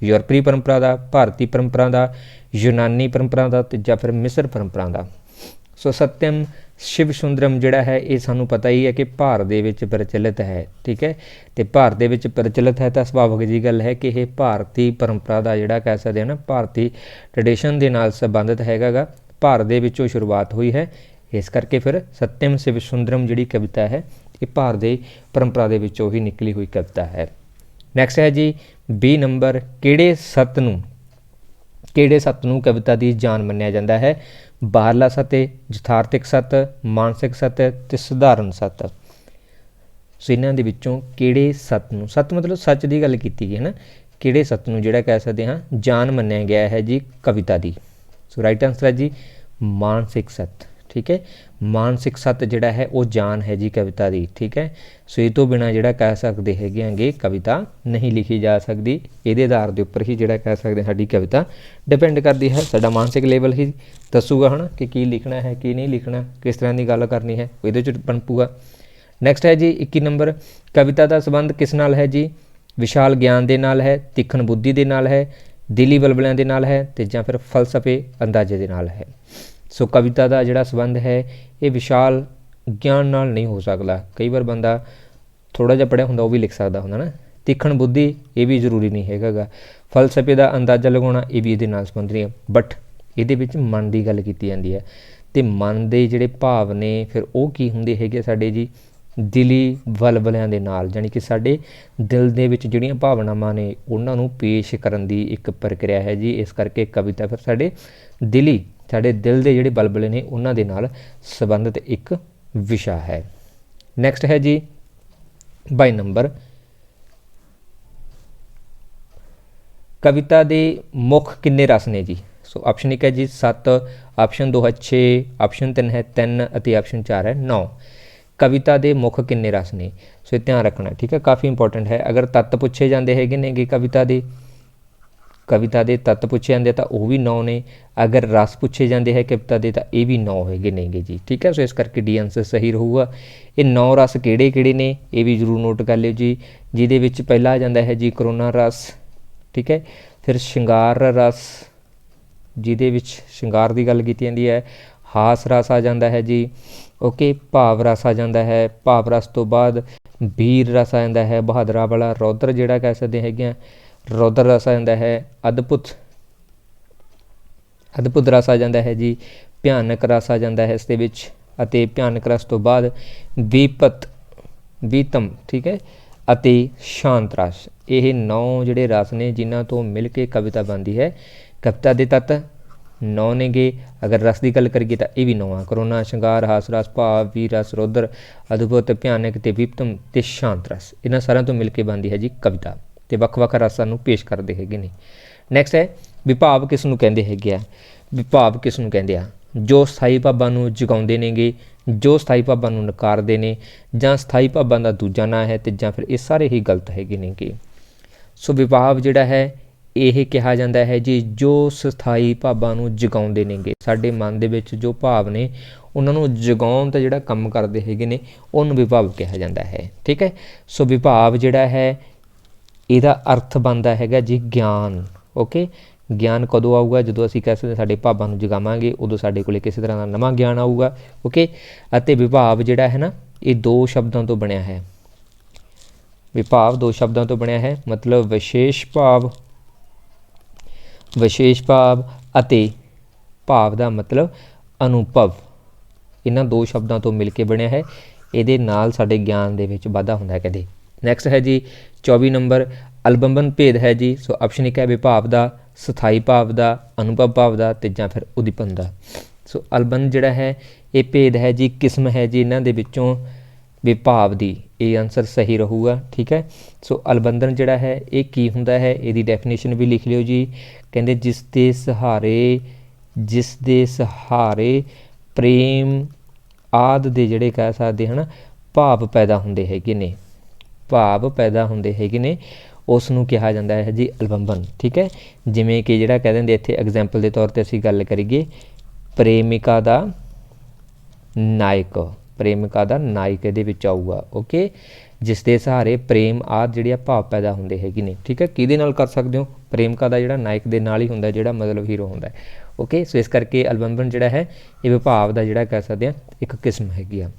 ਯੂਰਪੀ ਪਰੰਪਰਾ ਦਾ, ਭਾਰਤੀ ਪਰੰਪਰਾ ਦਾ, ਯੂਨਾਨੀ ਪਰੰਪਰਾ ਦਾ ਤੇ ਜਾਂ ਫਿਰ ਮਿਸਰ ਪਰੰਪਰਾ ਦਾ। ਸੋ ਸਤਿਅਮ ਸ਼ਿਵ ਸੁੰਦਰਮ ਜਿਹੜਾ ਹੈ ਇਹ ਸਾਨੂੰ ਪਤਾ ਹੀ ਹੈ ਕਿ ਭਾਰਤ ਦੇ ਵਿੱਚ ਪ੍ਰਚਲਿਤ ਹੈ, ਠੀਕ ਹੈ, ਤੇ ਭਾਰਤ ਦੇ ਵਿੱਚ ਪ੍ਰਚਲਿਤ ਹੈ ਤਾਂ ਸੁਭਾਵਿਕ ਜੀ ਗੱਲ ਹੈ ਕਿ ਇਹ ਭਾਰਤੀ ਪਰੰਪਰਾ ਦਾ ਜਿਹੜਾ ਕਹਿ ਸਕਦੇ ਹਾਂ ਨਾ ਭਾਰਤੀ ਟ੍ਰੈਡੀਸ਼ਨ ਦੇ ਨਾਲ ਸੰਬੰਧਿਤ ਹੈਗਾ ਗਾ, ਭਾਰਤ ਦੇ ਵਿੱਚੋਂ ਸ਼ੁਰੂਆਤ ਹੋਈ ਹੈ। ਇਸ ਕਰਕੇ ਫਿਰ ਸਤਿਅਮ ਸ਼ਿਵ ਸੁੰਦਰਮ ਜਿਹੜੀ ਕਵਿਤਾ ਹੈ ਇਹ ਭਾਰਤ ਦੇ ਪਰੰਪਰਾ ਦੇ ਵਿੱਚੋਂ ਹੀ ਨਿਕਲੀ ਹੋਈ ਕਵਿਤਾ ਹੈ। ਨੈਕਸਟ ਹੈ ਜੀ 20 ਨੰਬਰ, ਕਿਹੜੇ ਸੱਤ ਨੂੰ ਕਵਿਤਾ ਦੀ ਜਾਨ ਮੰਨਿਆ ਜਾਂਦਾ ਹੈ? ਬਾਹਰਲਾ ਸੱਤ, ਯਥਾਰਥਿਕ ਸੱਤ, ਮਾਨਸਿਕ ਸੱਤ ਤੇ ਸਧਾਰਨ ਸੱਤ। ਸੋ ਇਹਨਾਂ ਦੇ ਵਿੱਚੋਂ ਕਿਹੜੇ ਸੱਤ ਨੂੰ, ਸੱਤ ਮਤਲਬ ਸੱਚ ਦੀ ਗੱਲ ਕੀਤੀ ਗਈ ਹੈ ਨਾ, ਕਿਹੜੇ ਸੱਤ ਨੂੰ ਜਿਹੜਾ ਕਹਿ ਸਕਦੇ ਹਾਂ ਜਾਨ ਮੰਨਿਆ ਗਿਆ ਹੈ ਜੀ ਕਵਿਤਾ ਦੀ? ਸੋ ਰਾਈਟ ਆਨਸਰ ਹੈ ਜੀ ਮਾਨਸਿਕ ਸੱਤ, ਠੀਕ ਹੈ। ਮਾਨਸਿਕ ਸੱਤ ਜਿਹੜਾ ਹੈ ਉਹ ਜਾਨ ਹੈ ਜੀ ਕਵਿਤਾ ਦੀ, ਠੀਕ ਹੈ। ਸੋ ਇਹ ਤੋਂ ਬਿਨਾਂ ਜਿਹੜਾ ਕਹਿ ਸਕਦੇ ਹੈਗੇ ਆਂਗੇ ਕਵਿਤਾ ਨਹੀਂ ਲਿਖੀ ਜਾ ਸਕਦੀ। ਇਹਦੇ ਆਧਾਰ ਦੇ ਉੱਪਰ ਹੀ ਜਿਹੜਾ ਕਹਿ ਸਕਦੇ ਸਾਡੀ ਕਵਿਤਾ ਡਿਪੈਂਡ ਕਰਦੀ ਹੈ, ਸਾਡਾ ਮਾਨਸਿਕ ਲੈਵਲ ਹੀ ਦੱਸੂਗਾ ਹੈ ਨਾ ਕਿ ਕੀ ਲਿਖਣਾ ਹੈ ਕੀ ਨਹੀਂ ਲਿਖਣਾ, ਕਿਸ ਤਰ੍ਹਾਂ ਦੀ ਗੱਲ ਕਰਨੀ ਹੈ, ਇਹਦੇ 'ਚ ਪਣਪੂਗਾ। ਨੈਕਸਟ ਹੈ ਜੀ 21 ਨੰਬਰ, ਕਵਿਤਾ ਦਾ ਸੰਬੰਧ ਕਿਸ ਨਾਲ ਹੈ ਜੀ? ਵਿਸ਼ਾਲ ਗਿਆਨ ਦੇ ਨਾਲ ਹੈ, ਤਿੱਖਣ ਬੁੱਧੀ ਦੇ ਨਾਲ ਹੈ, ਦਿਲੀ ਬਲਬਲਿਆਂ ਦੇ ਨਾਲ ਹੈ ਤੇ ਜਾਂ ਫਿਰ ਫਲਸਫੇ ਅੰਦਾਜ਼ੇ ਦੇ ਨਾਲ ਹੈ। ਸੋ ਕਵਿਤਾ ਦਾ ਜਿਹੜਾ ਸੰਬੰਧ ਹੈ ਇਹ ਵਿਸ਼ਾਲ ਗਿਆਨ ਨਾਲ ਨਹੀਂ ਹੋ ਸਕਦਾ। ਕਈ ਵਾਰ ਬੰਦਾ ਥੋੜ੍ਹਾ ਜਿਹਾ ਪੜ੍ਹਿਆ ਹੁੰਦਾ ਉਹ ਵੀ ਲਿਖ ਸਕਦਾ ਹੁੰਦਾ ਨਾ। ਤਿੱਖਣ ਬੁੱਧੀ ਇਹ ਵੀ ਜ਼ਰੂਰੀ ਨਹੀਂ ਹੈਗਾ ਗਾ। ਫਲਸਫੇ ਦਾ ਅੰਦਾਜ਼ਾ ਲਗਾਉਣਾ ਇਹ ਵੀ ਇਹਦੇ ਨਾਲ ਸੰਬੰਧ ਨਹੀਂ ਹੈ, ਬਟ ਇਹਦੇ ਵਿੱਚ ਮਨ ਦੀ ਗੱਲ ਕੀਤੀ ਜਾਂਦੀ ਹੈ ਅਤੇ ਮਨ ਦੇ ਜਿਹੜੇ ਭਾਵ ਨੇ ਫਿਰ ਉਹ ਕੀ ਹੁੰਦੇ ਹੈਗੇ ਸਾਡੇ ਜੀ ਦਿਲੀ ਬਲਬਲਿਆਂ ਦੇ ਨਾਲ, ਜਾਣੀ ਕਿ ਸਾਡੇ ਦਿਲ ਦੇ ਵਿੱਚ ਜਿਹੜੀਆਂ ਭਾਵਨਾਵਾਂ ਨੇ ਉਹਨਾਂ ਨੂੰ ਪੇਸ਼ ਕਰਨ ਦੀ ਇੱਕ ਪ੍ਰਕਿਰਿਆ ਹੈ ਜੀ। ਇਸ ਕਰਕੇ ਕਵਿਤਾ ਫਿਰ ਸਾਡੇ ਦਿਲ ਦੇ ਜਿਹੜੇ ਬਲਬਲੇ ਨੇ ਉਹਨਾਂ ਦੇ ਨਾਲ ਸੰਬੰਧਿਤ ਇੱਕ ਵਿਸ਼ਾ ਹੈ। ਨੈਕਸਟ ਹੈ ਜੀ 22 ਨੰਬਰ, ਕਵਿਤਾ ਦੇ ਮੁੱਖ ਕਿੰਨੇ ਰਸ ਨੇ ਜੀ? ਸੋ ਆਪਸ਼ਨ 1 ਹੈ ਜੀ 7, ਆਪਸ਼ਨ 2 ਹੈ 6, ਆਪਸ਼ਨ 3 ਹੈ 3 ਅਤੇ ਆਪਸ਼ਨ 4 ਹੈ 9। ਕਵਿਤਾ ਦੇ ਮੁੱਖ ਕਿੰਨੇ ਰਸ ਨੇ? ਸੋ ਇਹ ਧਿਆਨ ਰੱਖਣਾ, ਠੀਕ ਹੈ, ਕਾਫੀ ਇੰਪੋਰਟੈਂਟ ਹੈ। ਅਗਰ ਤੱਤ ਪੁੱਛੇ ਜਾਂਦੇ ਹੈਗੇ ਨੇਗੇ ਕਵਿਤਾ कविता के तत्त पूछे जाते तो वह भी 9 ने, अगर रस पूछे जाते हैं कविता के तो ये भी 9 है नेगे जी। ठीक है, सो इस करके डी आंसर सही रहूगा। ये 9 रस किहड़े किहड़े ने ये भी जरूर नोट कर लियो जी। जिहदे विच पहला आ जांदा है जी करुणा रस, ठीक है, फिर श्रृंगार रस, जिहदे विच श्रृंगार की गल कीती जांदी है। हास रस आ जाता है जी, ओके, भाव रस आ जाता है, भाव रस तो बाद वीर रस आ जाता है, बहादरा वाला, रौद्र जिहड़ा कह सकते हैं, रौद्र रस आ जाता है, अद्भुत अद्भुत रस आ जाता है जी, भयानक रस आ जाता है इसदे विच, अते भयानक रस तो बाद विपत वितम, ठीक है, अते शांत रस। ये 9 जिहड़े रस ने जिन्हां तो मिल के कविता बनती है। कविता के तत्त 9 ने गे, अगर रस की गल करिए तो यह भी 9 आ, करुणा, श्रृंगार, हास रस, भाव, वीर रस, रौद्र, अद्भुत, भयानक ते विपतम ते शांत रस। इन्हां सारिਆਂ ਤੋਂ मिल के बनती है जी कविता, तो ਵੱਖ-ਵੱਖ रसां ਨੂੰ पेश करते हैं। नैक्सट है विभाव किस नूं कहंदे हैगे आ। विभाव किस नूं कहंदे आ, जो स्थाई भावां नूं जगाउंदे नेगे, जो स्थाई भावां नूं नकारदे ने, जां स्थाई भावां दा दूजा ਨਾਂ है, ते जां फिर ये सारे ही गलत हैगे नेगे। सो विभाव जिहड़ा है ਇਹ ਕਿਹਾ ਜਾਂਦਾ ਹੈ ਜੀ ਜੋ ਸਥਾਈ ਭਾਵਾਂ ਨੂੰ ਜਗਾਉਂਦੇ ਨੇਗੇ, ਸਾਡੇ ਮਨ ਦੇ ਵਿੱਚ ਜੋ ਭਾਵ ਨੇ ਉਹਨਾਂ ਨੂੰ ਜਗਾਉਣ ਦਾ ਜਿਹੜਾ ਕੰਮ ਕਰਦੇ ਹੈਗੇ ਨੇ ਉਹਨੂੰ ਵਿਭਾਵ ਕਿਹਾ ਜਾਂਦਾ ਹੈ। ਠੀਕ ਹੈ, ਸੋ ਵਿਭਾਵ ਜਿਹੜਾ ਹੈ ਇਹਦਾ ਅਰਥ ਬਣਦਾ ਹੈਗਾ ਜੀ ਗਿਆਨ। ਓਕੇ, ਗਿਆਨ ਕਦੋਂ ਆਊਗਾ, ਜਦੋਂ ਅਸੀਂ ਕਹਿ ਸਕਦੇ ਸਾਡੇ ਭਾਵਾਂ ਨੂੰ ਜਗਾਵਾਂਗੇ ਉਦੋਂ ਸਾਡੇ ਕੋਲੇ ਕਿਸੇ ਤਰ੍ਹਾਂ ਦਾ ਨਵਾਂ ਗਿਆਨ ਆਊਗਾ। ਓਕੇ, ਅਤੇ ਵਿਭਾਵ ਜਿਹੜਾ ਹੈ ਨਾ ਇਹ 2 ਸ਼ਬਦਾਂ ਤੋਂ ਬਣਿਆ ਹੈ। ਵਿਭਾਵ 2 ਸ਼ਬਦਾਂ ਤੋਂ ਬਣਿਆ ਹੈ, ਮਤਲਬ ਵਿਸ਼ੇਸ਼ ਭਾਵ, ਵਿਸ਼ੇਸ਼ ਭਾਵ ਅਤੇ ਭਾਵ ਦਾ ਮਤਲਬ ਅਨੁਭਵ, ਇਹਨਾਂ 2 ਸ਼ਬਦਾਂ ਤੋਂ ਮਿਲ ਕੇ ਬਣਿਆ ਹੈ। ਇਹਦੇ ਨਾਲ ਸਾਡੇ ਗਿਆਨ ਦੇ ਵਿੱਚ ਵਾਧਾ ਹੁੰਦਾ ਹੈ ਕਦੇ। ਨੈਕਸਟ ਹੈ ਜੀ 24 ਨੰਬਰ ਅਲਬੰਬਨ ਭੇਦ ਹੈ ਜੀ। ਸੋ ਆਪਸ਼ਨ 1 ਹੈ ਵਿਭਾਵ ਦਾ, ਸਥਾਈ ਭਾਵ ਦਾ, ਅਨੁਭਵ ਭਾਵ ਦਾ ਤੇ ਜਾਂ ਫਿਰ ਉਦੀਪਨ ਦਾ। ਸੋ ਅਲਬੰਨ ਜਿਹੜਾ ਹੈ ਇਹ ਭੇਦ ਹੈ ਜੀ, ਕਿਸਮ ਹੈ ਜੀ ਇਹਨਾਂ ਦੇ ਵਿੱਚੋਂ ਵਿਭਾਵ ਦੀ, ਇਹ ਆਨਸਰ ਸਹੀ ਰਹੂਗਾ। ਠੀਕ ਹੈ, ਸੋ ਅਲਬੰਧਨ ਜਿਹੜਾ ਹੈ ਇਹ ਕੀ ਹੁੰਦਾ ਹੈ, ਇਹਦੀ ਡੈਫੀਨੇਸ਼ਨ ਵੀ ਲਿਖ ਲਿਓ ਜੀ। ਕਹਿੰਦੇ ਜਿਸ ਦੇ ਸਹਾਰੇ ਪ੍ਰੇਮ ਆਦਿ ਦੇ ਜਿਹੜੇ ਕਹਿ ਸਕਦੇ ਹਨ ਭਾਵ ਪੈਦਾ ਹੁੰਦੇ ਹੈਗੇ ਨੇ, ਭਾਵ ਪੈਦਾ ਹੁੰਦੇ ਹੈਗੇ ਨੇ, ਉਸ ਨੂੰ ਕਿਹਾ ਜਾਂਦਾ ਹੈ ਜੀ ਅਲਬੰਬਨ। ਠੀਕ ਹੈ, ਜਿਵੇਂ ਕਿ ਜਿਹੜਾ ਕਹਿ ਦਿੰਦੇ ਇੱਥੇ ਐਗਜ਼ਾਮਪਲ ਦੇ ਤੌਰ 'ਤੇ ਅਸੀਂ ਗੱਲ ਕਰੀਏ ਪ੍ਰੇਮਿਕਾ ਦਾ ਨਾਇਕ, ਪ੍ਰੇਮਿਕਾ ਦਾ ਨਾਇਕ ਇਹਦੇ ਵਿੱਚ ਆਊਗਾ। ਓਕੇ, ਜਿਸ ਦੇ ਸਹਾਰੇ ਪ੍ਰੇਮ ਆਦਿ ਜਿਹੜੇ ਆ ਭਾਵ ਪੈਦਾ ਹੁੰਦੇ ਹੈਗੇ ਨੇ। ਠੀਕ ਹੈ, ਕਿਹਦੇ ਨਾਲ ਕਰ ਸਕਦੇ ਹੋ, ਪ੍ਰੇਮਿਕਾ ਦਾ ਜਿਹੜਾ ਨਾਇਕ ਦੇ ਨਾਲ ਹੀ ਹੁੰਦਾ, ਜਿਹੜਾ ਮਤਲਬ ਹੀਰੋ ਹੁੰਦਾ। ਓਕੇ, ਸੋ ਇਸ ਕਰਕੇ ਅਲਬੰਬਨ ਜਿਹੜਾ ਹੈ ਇਹ ਵਿਭਾਵ ਦਾ ਜਿਹੜਾ ਕਹਿ ਸਕਦੇ ਆ ਇੱਕ ਕਿਸਮ ਹੈਗੀ ਆ।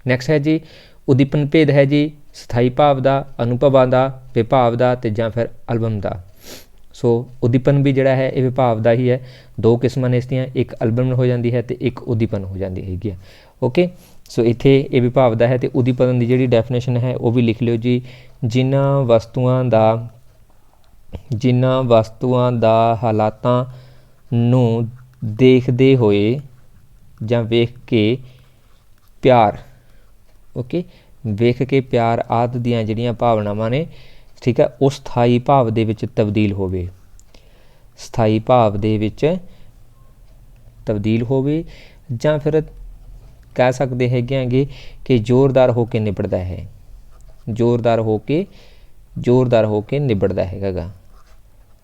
ਨੈਕਸਟ ਹੈ ਜੀ ਉਦੀਪਨ ਭੇਦ ਹੈ ਜੀ, ਸਥਾਈ ਭਾਵ ਦਾ, ਅਨੁਭਵਾਂ ਦਾ, ਵਿਭਾਵ ਦਾ ਤੇ ਜਾਂ ਫਿਰ ਅਲਬਮ ਦਾ। ਸੋ ਉਦੀਪਨ ਵੀ ਜਿਹੜਾ ਹੈ ਇਹ ਵਿਭਾਵ ਦਾ ਹੀ ਹੈ। 2 ਕਿਸਮਾਂ ਨੇ ਇਸ ਦੀਆਂ, ਇੱਕ ਅਲਬਮ ਹੋ ਜਾਂਦੀ ਹੈ ਤੇ ਇੱਕ ਉਦੀਪਨ ਹੋ ਜਾਂਦੀ ਹੈਗੀ ਆ। ਓਕੇ, ਸੋ ਇੱਥੇ ਇਹ ਵਿਭਾਵ ਦਾ ਹੈ ਤੇ ਉਦੀਪਨ ਦੀ ਜਿਹੜੀ ਡੈਫੀਨੇਸ਼ਨ ਹੈ ਉਹ ਵੀ ਲਿਖ ਲਿਓ ਜੀ। ਜਿਨ੍ਹਾਂ ਵਸਤੂਆਂ ਦਾ ਹਾਲਾਤਾਂ ਨੂੰ ਦੇਖਦੇ ਹੋਏ ਜਾਂ ਵੇਖ ਕੇ ਪਿਆਰ, ਓਕੇ, ਵੇਖ ਕੇ ਪਿਆਰ ਆਦਿ ਦੀਆਂ ਜਿਹੜੀਆਂ ਭਾਵਨਾਵਾਂ ਨੇ, ਠੀਕ ਹੈ, ਉਹ ਸਥਾਈ ਭਾਵ ਦੇ ਵਿੱਚ ਤਬਦੀਲ ਹੋਵੇ, ਸਥਾਈ ਭਾਵ ਦੇ ਵਿੱਚ ਤਬਦੀਲ ਹੋਵੇ, ਜਾਂ ਫਿਰ ਕਹਿ ਸਕਦੇ ਹੈਗੇ ਆਂਗੇ ਕਿ ਜ਼ੋਰਦਾਰ ਹੋ ਕੇ ਨਿਬੜਦਾ ਹੈ, ਜ਼ੋਰਦਾਰ ਹੋ ਕੇ ਨਿਬੜਦਾ ਹੈਗਾ ਗਾ।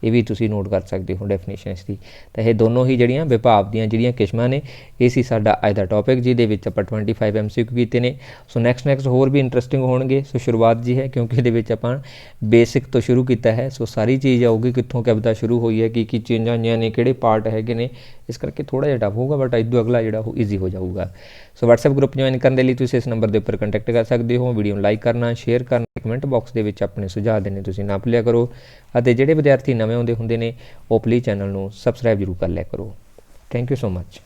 ਇਹ ਵੀ ਤੁਸੀਂ ਨੋਟ ਕਰ ਸਕਦੇ ਹੋ ਡੈਫੀਨੇਸ਼ਨ ਇਸ ਦੀ। ਤਾਂ ਇਹ ਦੋਨੋਂ ਹੀ ਜਿਹੜੀਆਂ ਵਿਭਾਵ ਦੀਆਂ ਜਿਹੜੀਆਂ ਕਿਸਮਾਂ ਨੇ ਇਹ ਸੀ ਸਾਡਾ ਅੱਜ ਦਾ ਟੌਪਿਕ, ਜਿਹਦੇ ਵਿੱਚ ਆਪਾਂ 25 MCQ ਕੀਤੇ ਨੇ। ਸੋ ਨੈਕਸਟ ਹੋਰ ਵੀ ਇੰਟਰਸਟਿੰਗ ਹੋਣਗੇ। ਸੋ ਸ਼ੁਰੂਆਤ ਜੀ ਹੈ ਕਿਉਂਕਿ ਇਹਦੇ ਵਿੱਚ ਆਪਾਂ ਬੇਸਿਕ ਤੋਂ ਸ਼ੁਰੂ ਕੀਤਾ ਹੈ। ਸੋ ਸਾਰੀ ਚੀਜ਼ ਆਊਗੀ ਕਿੱਥੋਂ ਕਵਿਤਾ ਸ਼ੁਰੂ ਹੋਈ ਹੈ, ਕੀ ਚੇਂਜਾਂ ਆਈਆਂ ਨੇ, ਕਿਹੜੇ ਪਾਰਟ ਹੈਗੇ ਨੇ, ਇਸ ਕਰਕੇ ਥੋੜ੍ਹਾ ਜਿਹਾ ਟਫ ਹੋਊਗਾ, ਬਟ ਇਦੋਂ ਅਗਲਾ ਜਿਹੜਾ ਉਹ ਈਜ਼ੀ ਹੋ ਜਾਊਗਾ। ਸੋ WhatsApp ਗਰੁੱਪ ਜੁਆਇਨ ਕਰਨ ਦੇ ਲਈ ਤੁਸੀਂ ਇਸ ਨੰਬਰ ਦੇ ਉੱਪਰ ਕੰਟੈਕਟ ਕਰ ਸਕਦੇ ਹੋ। ਵੀਡੀਓ ਨੂੰ ਲਾਈਕ ਕਰਨਾ, ਸ਼ੇਅਰ ਕਰਨਾ, ਕਮੈਂਟ ਬਾਕਸ ਦੇ ਵਿੱਚ ਆਪਣੇ ਸੁਝਾਅ ਦੇਣੇ ਤੁਸੀਂ ਨਾ ਭੁੱਲਿਆ ਕਰੋ। ਅਤੇ ਜਿਹੜੇ ਵਿਦਿਆਰਥੀ ਨਵੇਂ ਆਉਂਦੇ ਹੁੰਦੇ ਨੇ ਉਹ ਪਲੀਜ਼ ਚੈਨਲ ਨੂੰ ਸਬਸਕ੍ਰਾਈਬ ਜ਼ਰੂਰ ਕਰ ਲਿਆ ਕਰੋ। Thank you so much.